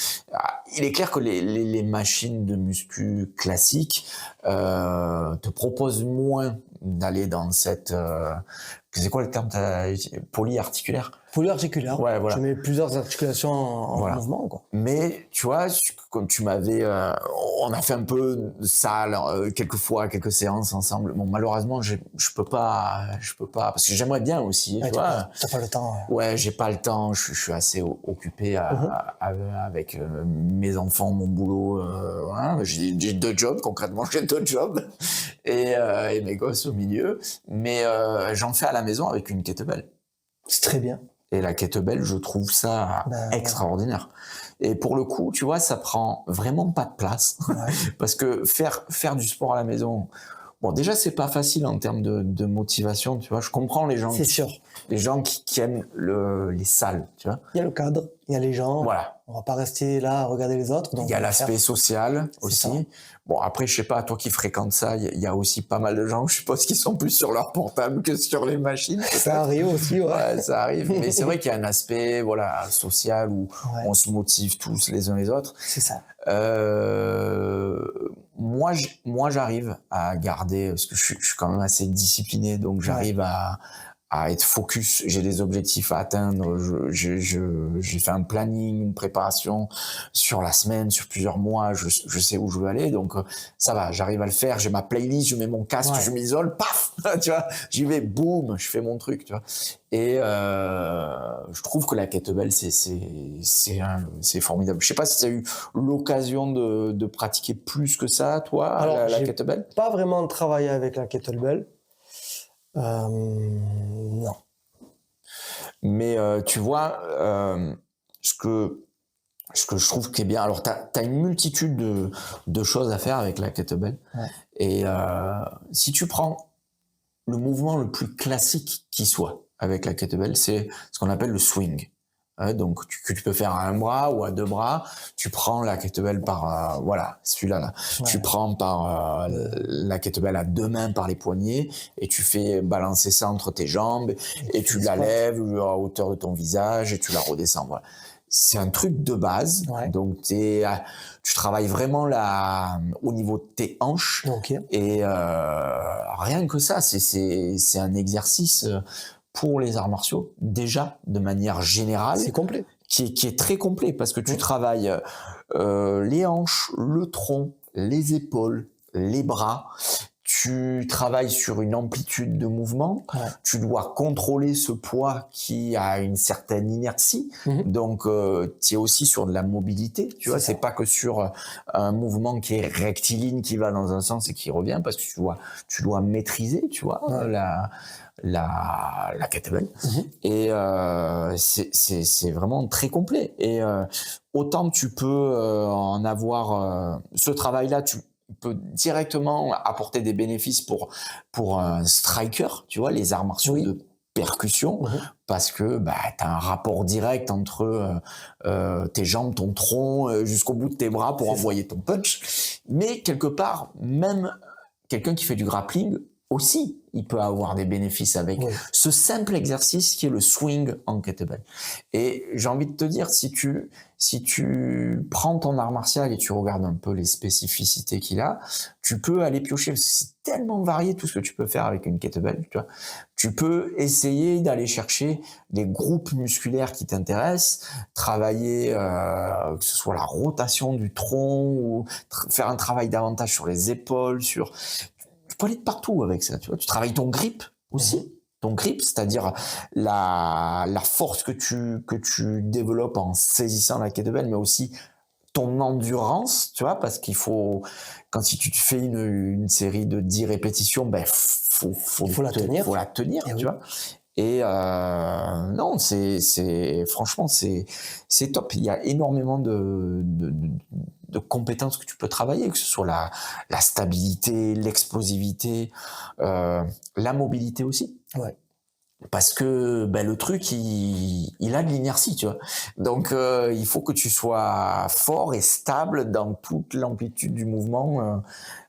Speaker 1: Il est clair que les machines de muscu classiques te proposent moins d'aller dans cette... c'est quoi le terme polyarticulaire?
Speaker 5: Polyarticulaire.
Speaker 1: Ouais, voilà.
Speaker 5: Tu mets plusieurs articulations en mouvement, quoi.
Speaker 1: Mais tu vois, comme tu m'avais, on a fait un peu ça quelques séances ensemble. Bon, malheureusement, je peux pas, parce que j'aimerais bien aussi. Tu vois,
Speaker 5: t'as pas le temps.
Speaker 1: Ouais, j'ai pas le temps. Je suis assez occupé avec mes enfants, mon boulot. Voilà. J'ai 2 jobs concrètement. J'ai 2 jobs et mes gosses au milieu. Mais j'en fais à la maison avec une kettlebell.
Speaker 5: C'est très bien.
Speaker 1: Et la kettlebell, je trouve ça extraordinaire. Et pour le coup, tu vois, ça prend vraiment pas de place. Parce que faire du sport à la maison, bon, déjà, c'est pas facile en termes de motivation, tu vois. Je comprends les gens.
Speaker 5: C'est sûr.
Speaker 1: Les gens qui aiment les salles, tu vois.
Speaker 5: Il y a le cadre, il y a les gens.
Speaker 1: Voilà.
Speaker 5: On va pas rester là à regarder les autres. Donc
Speaker 1: il y a l'aspect social aussi. Ça. Bon, après, je sais pas, toi qui fréquentes ça, il y a aussi pas mal de gens, je suppose, qui sont plus sur leur portable que sur les machines.
Speaker 5: Ça arrive aussi, ouais.
Speaker 1: Ça arrive. Mais c'est vrai qu'il y a un aspect, voilà, social où on se motive tous les uns les autres.
Speaker 5: C'est ça.
Speaker 1: Moi, j'arrive à garder, parce que je suis quand même assez discipliné, donc j'arrive à être focus, j'ai des objectifs à atteindre, j'ai fait un planning, une préparation sur la semaine, sur plusieurs mois, je sais où je veux aller, donc ça va, j'arrive à le faire, j'ai ma playlist, je mets mon casque, je m'isole, paf, tu vois, j'y vais, boum, je fais mon truc, tu vois. Et je trouve que la kettlebell, c'est formidable. Je sais pas si tu as eu l'occasion de pratiquer plus que ça, toi,
Speaker 5: alors,
Speaker 1: la kettlebell?
Speaker 5: Pas vraiment travaillé avec la kettlebell. Non.
Speaker 1: Mais tu vois, ce que je trouve qui est bien, alors t'as une multitude de choses à faire avec la kettlebell. Et si tu prends le mouvement le plus classique qui soit avec la kettlebell, c'est ce qu'on appelle le swing. Donc tu peux faire à un bras ou à 2 bras, tu prends la kettlebell par voilà, celui-là là. Tu prends par la kettlebell à 2 mains par les poignets et tu fais balancer ça entre tes jambes et tu la lèves à hauteur de ton visage et tu la redescends. Voilà. C'est un truc de base, donc tu travailles vraiment au niveau de tes hanches et rien que ça, c'est un exercice pour les arts martiaux, déjà, de manière générale.
Speaker 5: C'est complet.
Speaker 1: Qui est très complet, parce que tu travailles les hanches, le tronc, les épaules, les bras. tu travailles sur une amplitude de mouvement,
Speaker 5: Ouais.
Speaker 1: tu dois contrôler ce poids qui a une certaine inertie, donc tu es aussi sur de la mobilité, tu vois,
Speaker 5: ça.
Speaker 1: c'est pas que sur un mouvement qui est rectiligne, qui va dans un sens et qui revient, parce que tu dois maîtriser, tu vois, la kettlebell. Et c'est vraiment très complet. Et autant tu peux en avoir ce travail-là, tu peux directement apporter des bénéfices pour un striker, tu vois, les arts martiaux
Speaker 5: Oui.
Speaker 1: de percussion, parce que tu as un rapport direct entre tes jambes, ton tronc, jusqu'au bout de tes bras pour envoyer ton punch. Mais quelque part, même quelqu'un qui fait du grappling aussi, il peut avoir des bénéfices avec ce simple exercice qui est le swing en kettlebell. Et j'ai envie de te dire, si tu prends ton art martial et tu regardes un peu les spécificités qu'il a, tu peux aller piocher, parce que c'est tellement varié tout ce que tu peux faire avec une kettlebell, tu vois. Tu peux essayer d'aller chercher des groupes musculaires qui t'intéressent, travailler, que ce soit la rotation du tronc, ou faire un travail davantage sur les épaules, tu peux aller de partout avec ça, tu vois. Tu travailles ton grip aussi. Ton grip, c'est-à-dire la force que tu développes en saisissant la kettlebell, mais aussi ton endurance, tu vois, parce qu'il faut, quand si tu fais une série de 10 répétitions, faut la tenir, tu vois. Et non, franchement, c'est top. Il y a énormément de compétences que tu peux travailler, que ce soit la stabilité, l'explosivité, la mobilité aussi.
Speaker 5: Ouais.
Speaker 1: Parce que le truc, il a de l'inertie, tu vois. Donc, il faut que tu sois fort et stable dans toute l'amplitude du mouvement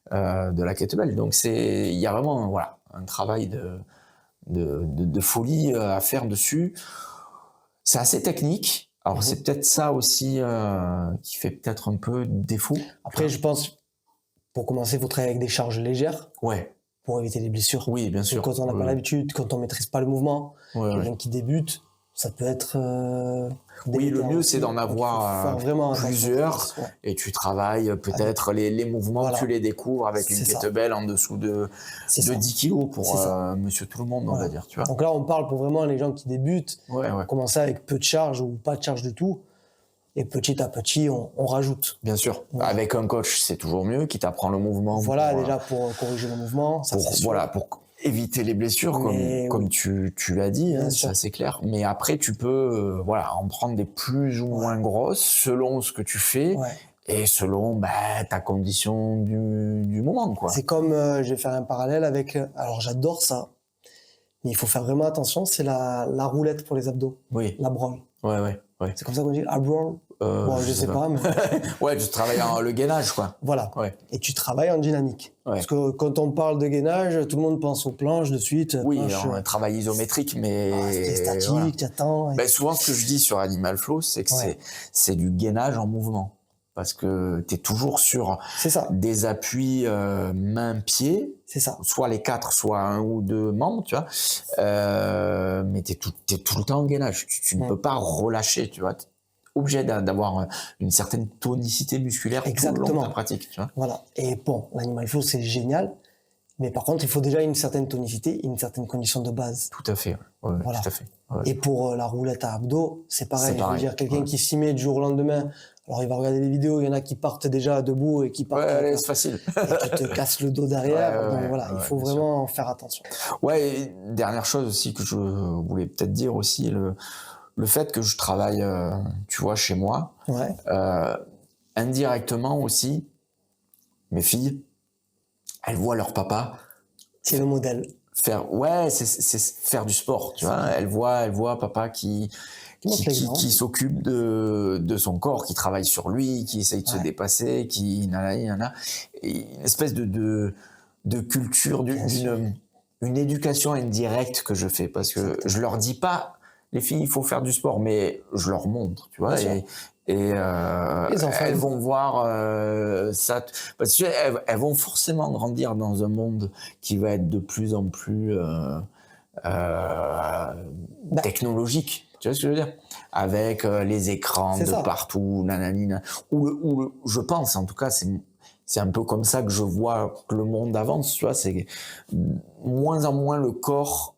Speaker 1: de la kettlebell. Donc, il y a vraiment un travail de folie à faire dessus. C'est assez technique. Alors, c'est peut-être ça aussi qui fait peut-être un peu défaut.
Speaker 5: Après, je pense, pour commencer, il faut travailler avec des charges légères.
Speaker 1: Ouais.
Speaker 5: Pour éviter les blessures.
Speaker 1: Oui, bien sûr.
Speaker 5: Quand on n'a pas l'habitude, quand on maîtrise pas le mouvement, quelqu'un qui débute, ça peut être.
Speaker 1: Oui, le mieux c'est d'en avoir plusieurs et tu travailles peut-être les mouvements, tu les découvres avec une kettlebell en dessous de 10 kilos pour monsieur tout le monde, on va dire. Tu vois.
Speaker 5: Donc là, on parle pour vraiment les gens qui débutent, commencer avec peu de charge ou pas de charge du tout. Et petit à petit, on rajoute.
Speaker 1: Bien sûr. Avec un coach, c'est toujours mieux, qui t'apprend le mouvement.
Speaker 5: Déjà pour corriger le mouvement. Ça,
Speaker 1: pour éviter les blessures, comme tu l'as dit, ça c'est clair. Mais après, tu peux en prendre des plus ou moins grosses selon ce que tu fais et selon ta condition du moment, quoi.
Speaker 5: C'est comme, je vais faire un parallèle avec... alors j'adore ça, mais il faut faire vraiment attention, c'est la roulette pour les abdos.
Speaker 1: Oui.
Speaker 5: La brawl.
Speaker 1: Ouais.
Speaker 5: C'est comme ça qu'on dit, la brawl. Bon, je sais pas, mais...
Speaker 1: ouais, tu travailles le gainage, quoi.
Speaker 5: Voilà. Ouais. Et tu travailles en dynamique. Ouais. Parce que quand on parle de gainage, tout le monde pense aux planches de suite.
Speaker 1: Oui, un travail isométrique, mais...
Speaker 5: c'est statique, tu attends.
Speaker 1: Souvent, ce que je dis sur Animal Flow, c'est que c'est du gainage en mouvement. Parce que tu es toujours sur des appuis main-pied.
Speaker 5: C'est ça.
Speaker 1: Soit les 4, soit 1 ou 2 membres, tu vois. Mais t'es tout le temps en gainage. Tu ne peux pas relâcher, tu vois. T'es obligé d'avoir une certaine tonicité musculaire tout le long de ta pratique, tu vois.
Speaker 5: Voilà. Et bon, l'Animal Flow, c'est génial. Mais par contre, il faut déjà une certaine tonicité, une certaine condition de base.
Speaker 1: Tout à fait. Ouais, voilà. Tout à fait. Ouais.
Speaker 5: Et pour la roulette à abdos, c'est pareil. Je veux dire, quelqu'un qui s'y met du jour au lendemain, alors il va regarder les vidéos, il y en a qui partent déjà debout et qui partent...
Speaker 1: Ouais, c'est facile.
Speaker 5: Et tu te casses le dos derrière. Donc voilà, il faut vraiment faire attention.
Speaker 1: Ouais, et dernière chose aussi que je voulais peut-être dire aussi, le fait que je travaille, tu vois, chez moi, indirectement aussi, mes filles, elles voient leur papa.
Speaker 5: C'est le modèle.
Speaker 1: C'est faire du sport, tu vois. Elles voient papa qui s'occupe de son corps, qui travaille sur lui, qui essaye de se dépasser, qui une espèce de culture, une éducation indirecte que je fais, parce que je leur dis pas, les filles, il faut faire du sport, mais je leur montre, tu vois. Et elles vont voir ça, parce qu'elles vont forcément grandir dans un monde qui va être de plus en plus technologique. Tu vois ce que je veux dire? Avec les écrans de partout, nanani, je pense, en tout cas, C'est un peu comme ça que je vois que le monde avance, tu vois. C'est moins en moins le corps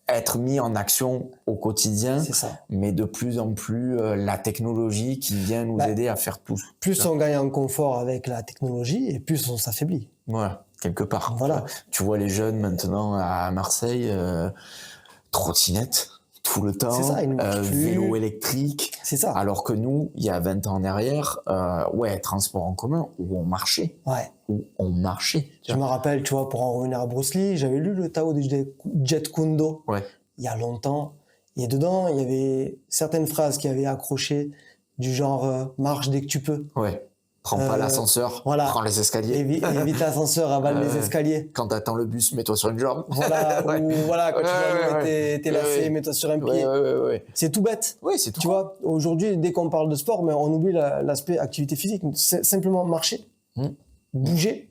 Speaker 1: être mis en action au quotidien,
Speaker 5: C'est ça.
Speaker 1: mais de plus en plus la technologie qui vient nous aider à faire tout.
Speaker 5: Plus on gagne en confort avec la technologie et plus on s'affaiblit.
Speaker 1: Voilà, quelque part.
Speaker 5: Voilà.
Speaker 1: Tu vois les jeunes maintenant à Marseille, trottinette tout le temps,
Speaker 5: C'est ça, ils ne marchent plus.
Speaker 1: vélo électrique.
Speaker 5: C'est ça.
Speaker 1: Alors que nous, il y a 20 ans en arrière, transport en commun, où on marchait.
Speaker 5: Ouais.
Speaker 1: Tu
Speaker 5: Je
Speaker 1: vois.
Speaker 5: me rappelle, tu vois, pour en revenir à Bruce Lee, j'avais lu le Tao de Jet Kundo
Speaker 1: Ouais,
Speaker 5: il y a longtemps. Et dedans, il y avait certaines phrases qui avaient accroché, du genre marche dès que tu peux.
Speaker 1: ouais. Prends pas l'ascenseur,
Speaker 5: voilà.
Speaker 1: prends les escaliers.
Speaker 5: Évite l'ascenseur, avale les escaliers.
Speaker 1: Quand t'attends le bus, mets-toi sur une jambe.
Speaker 5: Voilà,
Speaker 1: Ouais.
Speaker 5: ou voilà, quand tu vas
Speaker 1: Ouais,
Speaker 5: tes
Speaker 1: ouais,
Speaker 5: lacets,
Speaker 1: ouais.
Speaker 5: mets-toi sur un pied.
Speaker 1: Ouais.
Speaker 5: C'est tout bête.
Speaker 1: Oui, c'est tout.
Speaker 5: Tu vois, aujourd'hui, dès qu'on parle de sport, mais on oublie l'aspect activité physique. C'est simplement marcher, bouger,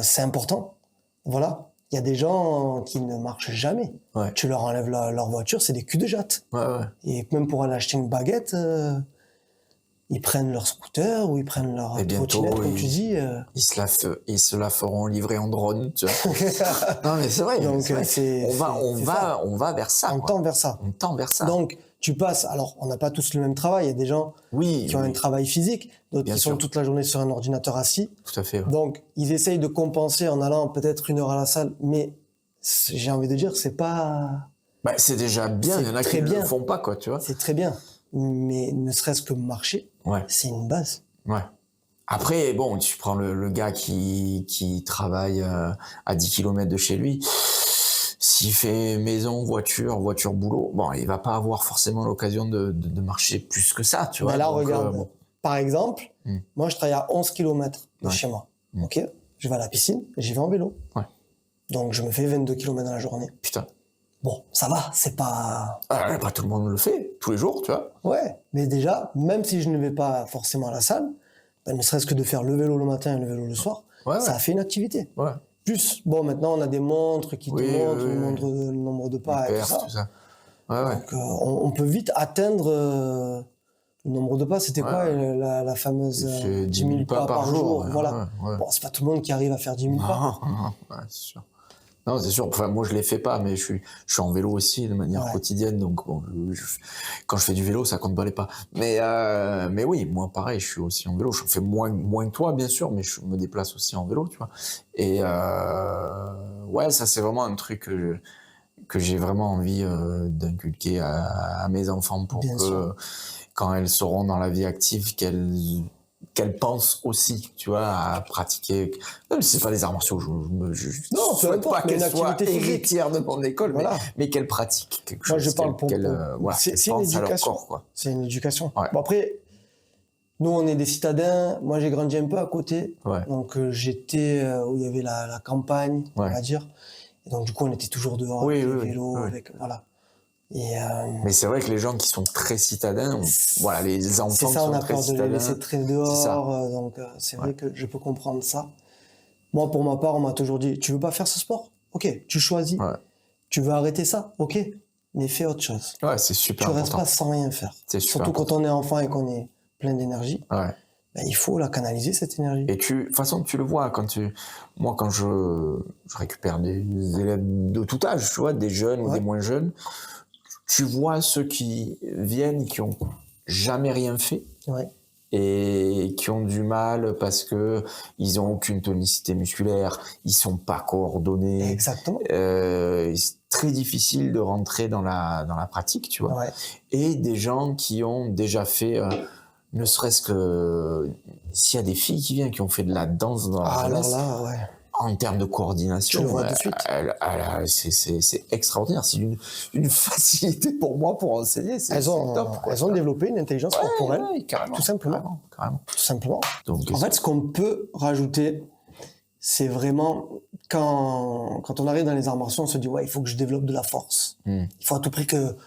Speaker 5: c'est important. Voilà. Il y a des gens qui ne marchent jamais.
Speaker 1: Ouais.
Speaker 5: Tu leur enlèves leur voiture, c'est des culs de jatte.
Speaker 1: Ouais.
Speaker 5: Et même pour aller acheter une baguette, ils prennent leur scooter ou ils prennent leur
Speaker 1: Et bientôt,
Speaker 5: trottinette, comme tu dis.
Speaker 1: Ils se la feront livrer en drone, tu vois. Non, mais c'est vrai.
Speaker 5: Donc,
Speaker 1: c'est vrai. On va vers ça.
Speaker 5: On
Speaker 1: quoi.
Speaker 5: tend vers ça.
Speaker 1: On tend vers ça.
Speaker 5: Donc, tu passes. Alors, on n'a pas tous le même travail. Il y a des gens qui ont un travail physique, d'autres
Speaker 1: Bien
Speaker 5: qui
Speaker 1: sûr.
Speaker 5: sont toute la journée sur un ordinateur assis.
Speaker 1: Tout à fait. Ouais.
Speaker 5: Donc, ils essayent de compenser en allant peut-être 1 heure à la salle. Mais j'ai envie de dire, c'est pas.
Speaker 1: Bah, c'est déjà bien.
Speaker 5: C'est
Speaker 1: Il y en a qui
Speaker 5: très
Speaker 1: ne
Speaker 5: bien.
Speaker 1: le font pas, quoi, tu vois.
Speaker 5: C'est très bien. Mais ne serait-ce que marcher,
Speaker 1: Ouais.
Speaker 5: c'est une base.
Speaker 1: Ouais. Après, bon, tu prends le gars qui travaille à 10 km de chez lui. S'il fait maison, voiture, boulot, bon, il va pas avoir forcément l'occasion de marcher plus que ça, tu vois.
Speaker 5: Mais là,
Speaker 1: Donc,
Speaker 5: regarde,
Speaker 1: bon.
Speaker 5: par exemple, moi, je travaille à 11 km de chez moi. Ok, je vais à la piscine, j'y vais en vélo.
Speaker 1: Ouais.
Speaker 5: Donc, je me fais 22 km dans la journée.
Speaker 1: Putain.
Speaker 5: Bon, ça va, c'est pas...
Speaker 1: Pas tout le monde le fait, tous les jours, tu vois.
Speaker 5: Ouais, mais déjà, même si je ne vais pas forcément à la salle, ben, ne serait-ce que de faire le vélo le matin et le vélo le soir,
Speaker 1: Ouais,
Speaker 5: ça
Speaker 1: ouais.
Speaker 5: fait une activité.
Speaker 1: Ouais.
Speaker 5: Plus, bon, maintenant, on a des montres qui te
Speaker 1: Oui,
Speaker 5: montrent
Speaker 1: oui.
Speaker 5: le nombre de pas et
Speaker 1: Perf,
Speaker 5: tout ça.
Speaker 1: tout ça. Ouais.
Speaker 5: Donc, on peut vite atteindre le nombre de pas. C'était
Speaker 1: Ouais.
Speaker 5: quoi la fameuse
Speaker 1: C'est
Speaker 5: 10 000 pas par jour.
Speaker 1: ouais,
Speaker 5: Voilà.
Speaker 1: ouais.
Speaker 5: Bon, c'est pas tout le monde qui arrive à faire 10 000 pas.
Speaker 1: Ouais, c'est sûr. Non, c'est sûr. Enfin, moi, je les fais pas, mais je suis en vélo aussi de manière
Speaker 5: Ouais.
Speaker 1: quotidienne. Donc, bon, quand je fais du vélo, ça compte pas les pas. Mais oui, moi, pareil, je suis aussi en vélo. Je fais moins que toi, bien sûr, mais je me déplace aussi en vélo, tu vois. Et ouais, ça, c'est vraiment un truc que j'ai vraiment envie d'inculquer à mes enfants pour
Speaker 5: Bien
Speaker 1: que
Speaker 5: sûr.
Speaker 1: quand elles seront dans la vie active, qu'elles pensent aussi, tu vois, à pratiquer. Même si c'est pas les arts martiaux, je
Speaker 5: Non, peu
Speaker 1: souhaite
Speaker 5: importe,
Speaker 1: pas
Speaker 5: mais une
Speaker 1: qu'elles soient
Speaker 5: activité physique.
Speaker 1: héritières de mon école,
Speaker 5: Voilà.
Speaker 1: mais qu'elles pratiquent quelque
Speaker 5: Moi,
Speaker 1: chose.
Speaker 5: je parle pour...
Speaker 1: voilà,
Speaker 5: c'est
Speaker 1: qu'elles
Speaker 5: une
Speaker 1: pensent à leur
Speaker 5: éducation.
Speaker 1: corps, quoi.
Speaker 5: C'est une éducation.
Speaker 1: Ouais.
Speaker 5: Bon, après, nous, on est des citadins. Moi, j'ai grandi un peu à côté.
Speaker 1: Ouais.
Speaker 5: Donc, j'étais où il y avait la campagne, on
Speaker 1: Ouais.
Speaker 5: va dire. Et donc, du coup, on était toujours dehors
Speaker 1: Oui,
Speaker 5: avec
Speaker 1: oui,
Speaker 5: les
Speaker 1: oui,
Speaker 5: vélos,
Speaker 1: oui.
Speaker 5: avec... Voilà. Et
Speaker 1: Mais c'est vrai que les gens qui sont très citadins, voilà, les enfants
Speaker 5: c'est
Speaker 1: qui
Speaker 5: ça, on
Speaker 1: sont
Speaker 5: a
Speaker 1: très
Speaker 5: peur de les
Speaker 1: citadins.
Speaker 5: laisser très
Speaker 1: C'est ça.
Speaker 5: dehors. Donc, c'est vrai que je peux comprendre ça. Moi, pour ma part, on m'a toujours dit, tu veux pas faire ce sport? Ok, tu choisis.
Speaker 1: Ouais.
Speaker 5: Tu veux arrêter ça? Ok, mais fais autre chose.
Speaker 1: Ouais, c'est super
Speaker 5: Tu restes
Speaker 1: important.
Speaker 5: pas sans rien faire.
Speaker 1: C'est super
Speaker 5: Surtout quand on est enfant et qu'on est plein d'énergie,
Speaker 1: Ouais.
Speaker 5: ben, il faut la canaliser, cette énergie.
Speaker 1: Et de toute façon, tu le vois quand moi, quand je récupère des élèves de tout âge, tu vois, des jeunes ou
Speaker 5: Ouais.
Speaker 1: des moins jeunes, tu vois ceux qui viennent, qui ont jamais rien fait
Speaker 5: Ouais.
Speaker 1: et qui ont du mal parce que ils ont aucune tonicité musculaire, ils sont pas coordonnés.
Speaker 5: Exactement.
Speaker 1: C'est très difficile de rentrer dans la pratique, tu vois.
Speaker 5: Ouais.
Speaker 1: Et des gens qui ont déjà fait, ne serait-ce que s'il y a des filles qui viennent qui ont fait de la danse dans la
Speaker 5: Alors
Speaker 1: jeunesse,
Speaker 5: là, ouais.
Speaker 1: en termes de coordination,
Speaker 5: Tu le vois de suite.
Speaker 1: c'est extraordinaire. C'est une facilité pour moi pour enseigner. C'est
Speaker 5: Elles ont,
Speaker 1: top, quoi.
Speaker 5: elles ont développé une intelligence corporelle,
Speaker 1: Ouais, carrément,
Speaker 5: tout simplement.
Speaker 1: Carrément.
Speaker 5: tout simplement.
Speaker 1: Donc,
Speaker 5: En fait, ce qu'on peut rajouter, c'est vraiment quand on arrive dans les arts martiaux, on se dit, ouais, il faut que je développe de la force. Il faut à tout prix que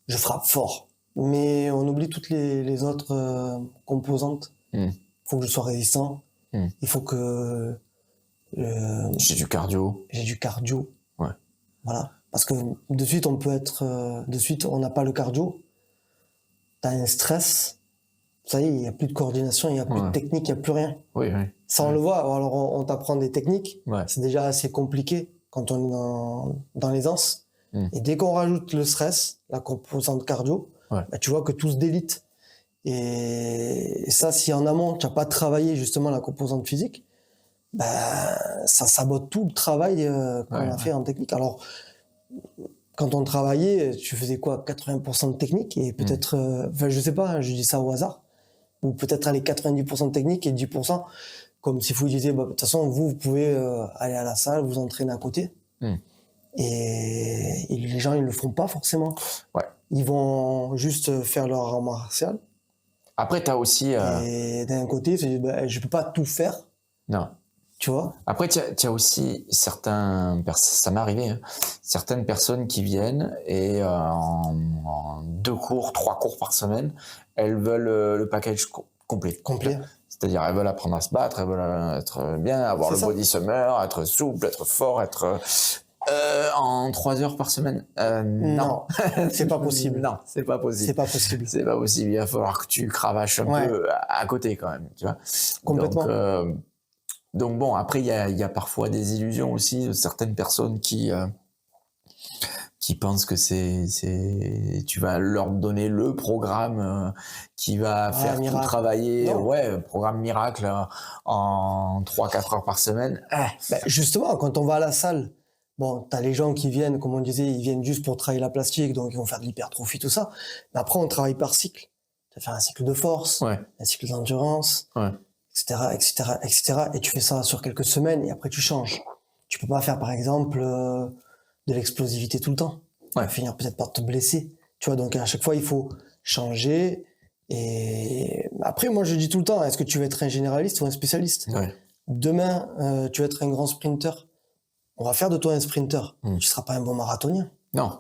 Speaker 5: je frappe fort. Mais on oublie toutes les autres composantes. Il faut que je sois résistant. Il faut que
Speaker 1: j'ai du cardio.
Speaker 5: j'ai du cardio.
Speaker 1: Ouais.
Speaker 5: Voilà. Parce que de suite, on peut être... de suite, on n'a pas le cardio. T'as un stress. ça y est, il n'y a plus de coordination, il n'y a plus de
Speaker 1: Ouais.
Speaker 5: technique, il n'y a plus rien.
Speaker 1: Oui, oui.
Speaker 5: Ça, on le voit. Alors, on t'apprend des techniques.
Speaker 1: Ouais.
Speaker 5: C'est déjà assez compliqué quand on est dans l'aisance. Et dès qu'on rajoute le stress, la composante cardio,
Speaker 1: Ouais.
Speaker 5: bah, tu vois que tout se délite. Et ça, si en amont, tu n'as pas travaillé justement la composante physique, bah, ça sabote tout le travail qu'on
Speaker 1: Ouais,
Speaker 5: a fait en technique. Alors, quand on travaillait, tu faisais quoi? 80% de technique et peut-être, enfin, je sais pas, hein, je dis ça au hasard, ou peut-être aller 90% de technique et 10%, comme si vous disiez, bah, de toute façon, vous pouvez aller à la salle, vous entraîner à côté. Et les gens, ils le font pas forcément.
Speaker 1: Ouais.
Speaker 5: Ils vont juste faire leur art martial.
Speaker 1: Après, tu as aussi...
Speaker 5: Et d'un côté, ils se disent, bah, je peux pas tout faire,
Speaker 1: Non.
Speaker 5: tu vois.
Speaker 1: Après, tu as aussi ça m'est arrivé, hein, certaines personnes qui viennent et en 2 cours, 3 cours par semaine, elles veulent le package complet.
Speaker 5: Complet.
Speaker 1: C'est-à-dire, elles veulent apprendre à se battre, elles veulent être bien, avoir
Speaker 5: C'est
Speaker 1: le
Speaker 5: ça.
Speaker 1: body summer, être souple, être fort, être... en 3 heures par semaine, non.
Speaker 5: C'est pas possible.
Speaker 1: Non, c'est pas possible.
Speaker 5: C'est pas possible.
Speaker 1: C'est pas possible. Il va falloir que tu cravaches un
Speaker 5: Ouais.
Speaker 1: peu à côté quand même, tu vois.
Speaker 5: Complètement.
Speaker 1: Donc bon, après il y a parfois des illusions aussi de certaines personnes qui pensent que tu vas leur donner le programme qui va faire tout
Speaker 5: miracle.
Speaker 1: travailler,
Speaker 5: Non.
Speaker 1: ouais, programme miracle en 3-4 heures par semaine.
Speaker 5: Ben, justement, quand on va à la salle, bon, t'as les gens qui viennent, comme on disait, ils viennent juste pour travailler la plastique, donc ils vont faire de l'hypertrophie, tout ça. Mais après, on travaille par cycle. Tu vas faire un cycle de force,
Speaker 1: Ouais.
Speaker 5: un cycle d'endurance,
Speaker 1: Ouais.
Speaker 5: etc., etc., etc. Et tu fais ça sur quelques semaines et après tu changes. Tu peux pas faire, par exemple, de l'explosivité tout le temps. Tu vas
Speaker 1: Ouais.
Speaker 5: finir peut-être par te blesser. Tu vois, donc à chaque fois, il faut changer. Et après, moi, je dis tout le temps, est-ce que tu veux être un généraliste ou un spécialiste?
Speaker 1: Ouais.
Speaker 5: Demain, tu vas être un grand sprinter. On va faire de toi un sprinter. Tu seras pas un bon marathonien.
Speaker 1: Non.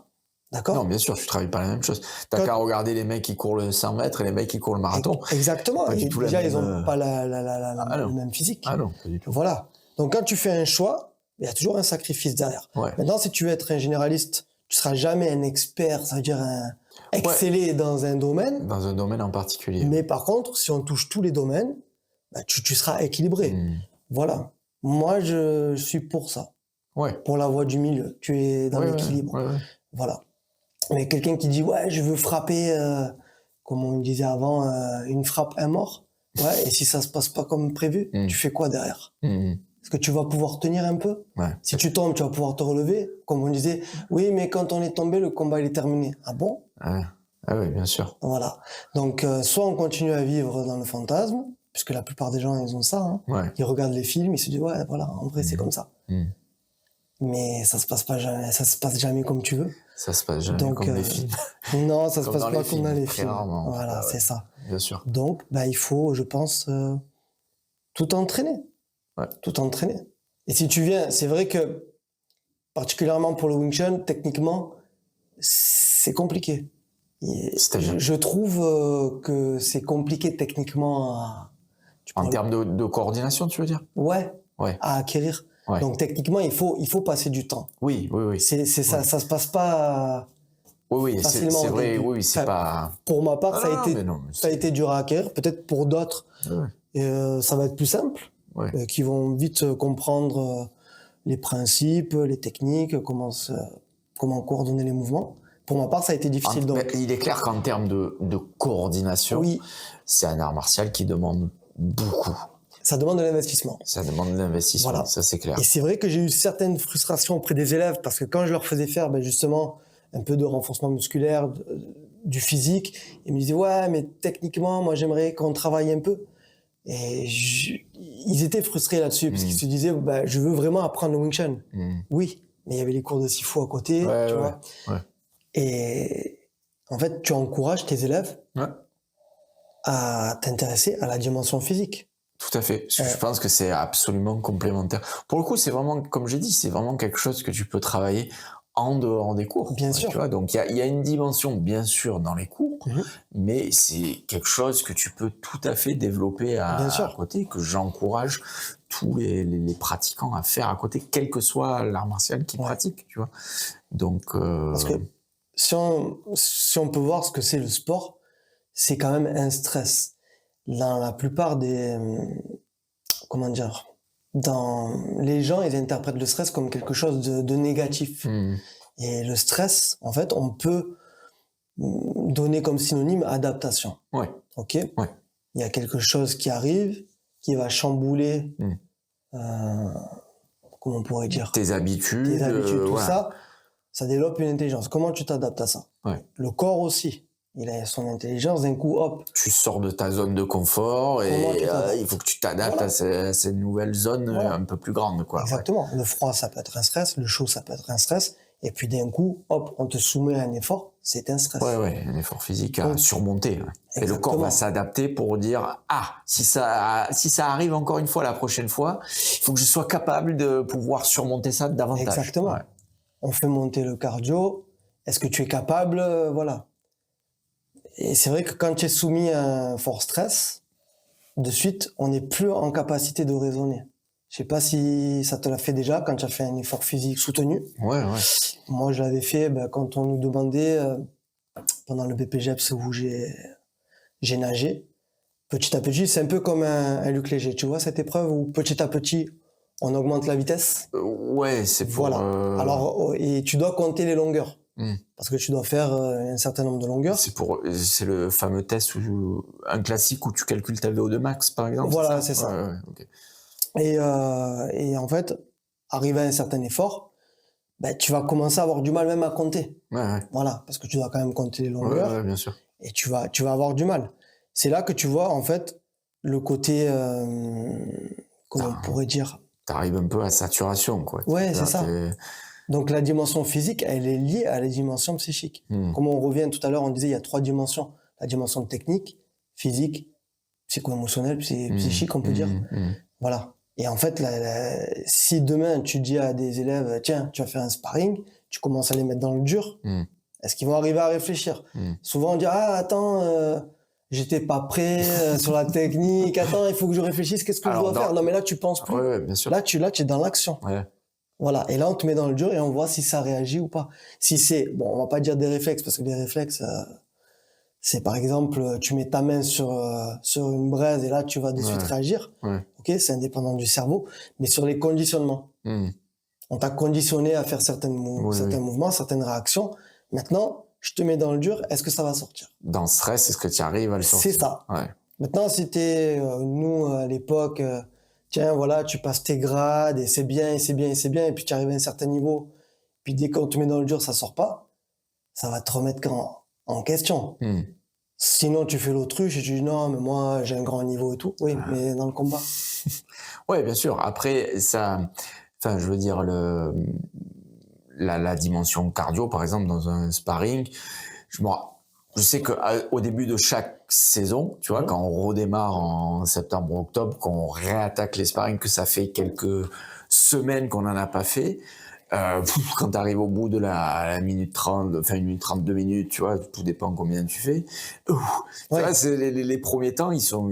Speaker 5: D'accord?
Speaker 1: Non, bien sûr, tu travailles pas la même chose. T'as
Speaker 5: Quand-
Speaker 1: qu'à regarder les mecs qui courent le 100 mètres et les mecs qui courent le marathon.
Speaker 5: Exactement.
Speaker 1: Pas du
Speaker 5: Et
Speaker 1: tout la
Speaker 5: déjà, ils
Speaker 1: même,
Speaker 5: ont pas le
Speaker 1: non.
Speaker 5: même physique.
Speaker 1: Ah non, pas du tout.
Speaker 5: Voilà. Donc, quand tu fais un choix, il y a toujours un sacrifice derrière.
Speaker 1: Ouais.
Speaker 5: Maintenant, si tu veux être un généraliste, tu seras jamais un expert, ça veut dire exceller dans un domaine.
Speaker 1: Dans un domaine en particulier.
Speaker 5: Mais par contre, si on touche tous les domaines, bah, tu seras équilibré. Voilà. Moi, je suis pour ça.
Speaker 1: Ouais.
Speaker 5: Pour la voie du milieu. Tu es dans
Speaker 1: Ouais,
Speaker 5: l'équilibre.
Speaker 1: ouais.
Speaker 5: Voilà. Mais quelqu'un qui dit, ouais, je veux frapper, comme on disait avant, une frappe, un mort. Ouais, et si ça se passe pas comme prévu, tu fais quoi derrière? Est-ce que tu vas pouvoir tenir un peu?
Speaker 1: Ouais.
Speaker 5: Si tu tombes, tu vas pouvoir te relever. Comme on disait, oui, mais quand on est tombé, le combat il est terminé. Ah bon?
Speaker 1: Ouais. Ah oui, bien sûr.
Speaker 5: Voilà. Donc, soit on continue à vivre dans le fantasme, puisque la plupart des gens, ils ont ça. Hein.
Speaker 1: Ouais.
Speaker 5: Ils regardent les films, ils se disent, ouais, voilà, en vrai, c'est comme ça. Mais ça se passe pas jamais, ça se passe jamais comme tu veux.
Speaker 1: Ça se passe jamais
Speaker 5: Donc,
Speaker 1: comme les films.
Speaker 5: Non, ça se
Speaker 1: Comme
Speaker 5: passe
Speaker 1: dans
Speaker 5: pas
Speaker 1: les
Speaker 5: comme
Speaker 1: films,
Speaker 5: dans les
Speaker 1: très
Speaker 5: films.
Speaker 1: rarement, en
Speaker 5: Voilà,
Speaker 1: tout cas,
Speaker 5: c'est ça.
Speaker 1: Bien sûr.
Speaker 5: Donc, bah, il faut, je pense, tout entraîner.
Speaker 1: Ouais.
Speaker 5: Tout entraîner. Et si tu viens, c'est vrai que, particulièrement pour le Wing Chun, techniquement, c'est compliqué.
Speaker 1: C'est-à-dire
Speaker 5: Je trouve que c'est compliqué techniquement
Speaker 1: en termes de coordination, tu veux dire?
Speaker 5: ouais,
Speaker 1: Ouais.
Speaker 5: à acquérir.
Speaker 1: Ouais.
Speaker 5: Donc techniquement, il faut passer du temps.
Speaker 1: Oui.
Speaker 5: C'est ça, ça se passe pas.
Speaker 1: Oui, c'est
Speaker 5: Facilement au
Speaker 1: vrai,
Speaker 5: début.
Speaker 1: oui, c'est
Speaker 5: Enfin,
Speaker 1: pas...
Speaker 5: Pour ma part,
Speaker 1: Ah
Speaker 5: ça
Speaker 1: non,
Speaker 5: a été,
Speaker 1: mais non, mais
Speaker 5: ça a été dur à acquérir. Peut-être pour d'autres, ça va être plus simple,
Speaker 1: Ouais.
Speaker 5: qui vont vite comprendre les principes, les techniques, comment coordonner les mouvements. Pour ma part, ça a été difficile.
Speaker 1: Mais
Speaker 5: Donc,
Speaker 1: il est clair qu'en termes de coordination,
Speaker 5: oui,
Speaker 1: c'est un art martial qui demande beaucoup.
Speaker 5: ça demande de l'investissement.
Speaker 1: Ça demande de l'investissement,
Speaker 5: Voilà.
Speaker 1: ça c'est clair.
Speaker 5: Et c'est vrai que j'ai eu certaines frustrations auprès des élèves parce que quand je leur faisais faire justement un peu de renforcement musculaire, du physique, ils me disaient ouais mais techniquement moi j'aimerais qu'on travaille un peu. Et ils étaient frustrés là-dessus parce qu'ils se disaient je veux vraiment apprendre le Wing Chun. Oui, mais il y avait les cours de Sifu à côté, tu vois.
Speaker 1: Ouais.
Speaker 5: Et en fait tu encourages tes élèves
Speaker 1: Ouais.
Speaker 5: à t'intéresser à la dimension physique.
Speaker 1: Tout à fait. Parce que je pense que c'est absolument complémentaire. Pour le coup, c'est vraiment, comme j'ai dit, c'est vraiment quelque chose que tu peux travailler en dehors des cours.
Speaker 5: Bien sûr.
Speaker 1: Tu vois, donc il y a une dimension, bien sûr, dans les cours, mais c'est quelque chose que tu peux tout à fait développer
Speaker 5: Bien sûr.
Speaker 1: à côté, que j'encourage tous les pratiquants à faire à côté, quel que soit l'art martial qu'ils pratiquent, tu vois. Donc,
Speaker 5: Parce que si on peut voir ce que c'est le sport, c'est quand même un stress. dans la plupart des, comment dire, les gens, ils interprètent le stress comme quelque chose de négatif. Et le stress, en fait, on peut donner comme synonyme adaptation.
Speaker 1: Ouais.
Speaker 5: Ok.
Speaker 1: Ouais.
Speaker 5: Il y a quelque chose qui arrive, qui va chambouler, comment on pourrait dire,
Speaker 1: Tes habitudes,
Speaker 5: tout
Speaker 1: voilà.
Speaker 5: ça développe une intelligence. Comment tu t'adaptes à ça?
Speaker 1: Ouais.
Speaker 5: Le corps aussi, il a son intelligence. D'un coup, hop,
Speaker 1: Tu sors de ta zone de confort
Speaker 5: Comment tu
Speaker 1: et
Speaker 5: t'adaptes?
Speaker 1: il faut que tu t'adaptes
Speaker 5: Voilà.
Speaker 1: à ces nouvelles zones
Speaker 5: Voilà.
Speaker 1: un peu plus grandes, quoi. Ouais.
Speaker 5: Exactement. Le froid, ça peut être un stress. Le chaud, ça peut être un stress. Et puis d'un coup, hop, on te soumet à un effort. C'est un stress.
Speaker 1: Ouais, un effort physique à
Speaker 5: Donc,
Speaker 1: surmonter. Ouais. Et le corps
Speaker 5: exactement.
Speaker 1: va s'adapter pour dire si ça arrive encore une fois la prochaine fois, il faut que je sois capable de pouvoir surmonter ça davantage.
Speaker 5: Exactement.
Speaker 1: Ouais.
Speaker 5: On fait monter le cardio. Est-ce que tu es capable? Voilà. Et c'est vrai que quand tu es soumis à un fort stress, de suite, on n'est plus en capacité de raisonner. Je sais pas si ça te l'a fait déjà quand tu as fait un effort physique soutenu.
Speaker 1: Ouais.
Speaker 5: Moi, je l'avais fait quand on nous demandait, pendant le BPGEPS où j'ai nagé. Petit à petit, c'est un peu comme un luc léger. Tu vois cette épreuve où petit à petit, on augmente la vitesse?
Speaker 1: Ouais, c'est pour...
Speaker 5: Voilà. Alors, et tu dois compter les longueurs. Parce que tu dois faire un certain nombre de longueurs.
Speaker 1: C'est le fameux test un classique où tu calcules ta VO2 max, par exemple.
Speaker 5: Voilà, c'est ça.
Speaker 1: Ouais, ok.
Speaker 5: Et en fait, arrivé à un certain effort, tu vas commencer à avoir du mal même à compter.
Speaker 1: Ouais.
Speaker 5: Voilà, parce que tu dois quand même compter les longueurs.
Speaker 1: Ouais, bien sûr.
Speaker 5: Et tu vas avoir du mal. C'est là que tu vois, en fait, le côté, comment on pourrait dire?
Speaker 1: T'arrives un peu à saturation, quoi.
Speaker 5: Ouais, c'est ça. Donc la dimension physique, elle est liée à la dimension psychique. Comme on revient tout à l'heure, on disait il y a 3 dimensions. La dimension technique, physique, psycho-émotionnelle, psychique, on peut dire. Voilà. Et en fait, si demain tu dis à des élèves, tiens, tu vas faire un sparring, tu commences à les mettre dans le dur, est-ce qu'ils vont arriver à réfléchir? Souvent on dit, attends, j'étais pas prêt sur la technique, attends, il faut que je réfléchisse, qu'est-ce que je dois faire? Non mais là tu penses plus.
Speaker 1: Ouais, bien sûr.
Speaker 5: Là tu es dans l'action.
Speaker 1: Ouais.
Speaker 5: Voilà. Et là on te met dans le dur et on voit si ça réagit ou pas. Si c'est, bon, on va pas dire des réflexes parce que les réflexes, c'est par exemple, tu mets ta main sur une braise et là tu vas de suite réagir.
Speaker 1: Ouais.
Speaker 5: Ok, c'est indépendant du cerveau, mais sur les conditionnements. On t'a conditionné à faire certains mouvements, certaines réactions. Maintenant, je te mets dans le dur, est-ce que ça va sortir?
Speaker 1: Dans le stress, est-ce que tu arrives à le sortir?
Speaker 5: C'est ça.
Speaker 1: Ouais.
Speaker 5: Maintenant, si nous, à l'époque, tiens, voilà, tu passes tes grades et c'est bien, et puis tu arrives à un certain niveau, puis dès qu'on te met dans le dur, ça sort pas, ça va te remettre en question. Sinon, tu fais l'autruche et tu dis non, mais moi, j'ai un grand niveau et tout. Oui, mais dans le combat.
Speaker 1: Ouais, bien sûr. Après, je veux dire, la dimension cardio, par exemple, dans un sparring, je sais qu'au début de chaque saison, tu vois, quand on redémarre en septembre, octobre, qu'on réattaque les sparring, que ça fait quelques semaines qu'on n'en a pas fait, quand tu arrives au bout de la minute 30, enfin 1 minute 30, 2 minutes, tu vois, tout dépend combien tu fais. Tu vois, les premiers temps, ils sont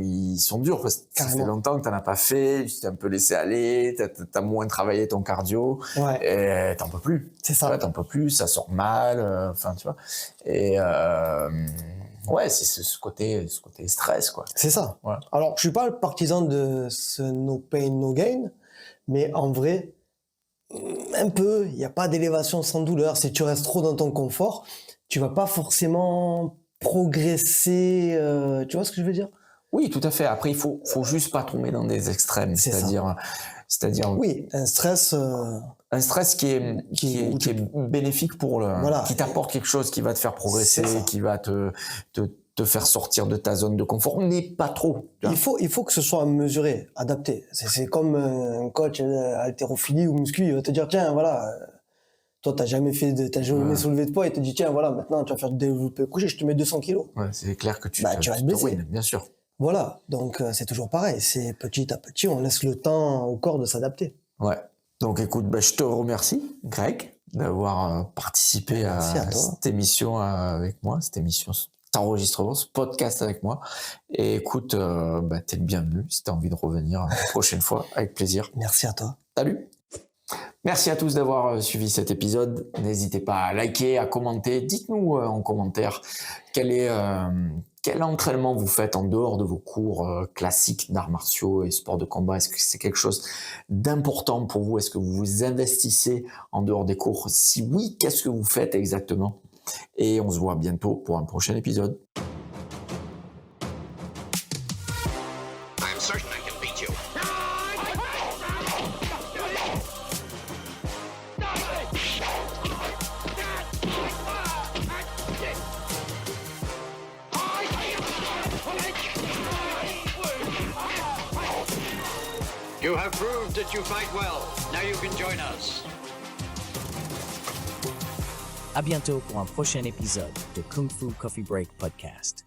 Speaker 1: durs parce que ça fait longtemps que tu n'en as pas fait, tu t'es un peu laissé aller, tu as moins travaillé ton cardio, et t'en peux plus.
Speaker 5: C'est ça.
Speaker 1: T'en peux plus, ça sort mal, enfin, tu vois. Et c'est ce côté stress, quoi.
Speaker 5: C'est ça.
Speaker 1: Ouais.
Speaker 5: Alors, je suis pas le partisan de ce no pain, no gain, mais en vrai, un peu, il n'y a pas d'élévation sans douleur. Si tu restes trop dans ton confort, tu vas pas forcément progresser. Tu vois ce que je veux dire?
Speaker 1: Oui, tout à fait. Après, il faut juste pas tomber dans des extrêmes. C'est-à-dire,
Speaker 5: oui, un stress
Speaker 1: qui est bénéfique pour qui t'apporte quelque chose, qui va te faire progresser, qui va te faire sortir de ta zone de confort, mais pas trop.
Speaker 5: Il faut que ce soit mesuré, adapté. C'est comme un coach haltérophilie ou muscu, il va te dire tiens voilà, toi t'as jamais soulevé de poids, il te dit tiens voilà, maintenant tu vas faire du développé couché, je te mets 200 kilos.
Speaker 1: Ouais, c'est clair que tu
Speaker 5: vas te blesser.
Speaker 1: ruines, bien sûr.
Speaker 5: Voilà, donc c'est toujours pareil, c'est petit à petit, on laisse le temps au corps de s'adapter.
Speaker 1: Ouais. Donc écoute, je te remercie, Greg, d'avoir participé à cette émission avec moi, cet enregistrement, ce podcast avec moi. Et écoute, t'es le bienvenu si t'as envie de revenir la prochaine fois, avec plaisir.
Speaker 5: Merci à toi.
Speaker 1: Salut. Merci à tous d'avoir suivi cet épisode. N'hésitez pas à liker, à commenter. Dites-nous en commentaire quel quel entraînement vous faites en dehors de vos cours classiques d'arts martiaux et sports de combat? Est-ce que c'est quelque chose d'important pour vous? Est-ce que vous vous investissez en dehors des cours? Si oui, qu'est-ce que vous faites exactement? Et on se voit bientôt pour un prochain épisode.
Speaker 2: I'm certain I can beat you.
Speaker 3: You have proved that you fight well. Now you can join us.
Speaker 4: À bientôt pour un prochain épisode de Kung Fu Coffee Break Podcast.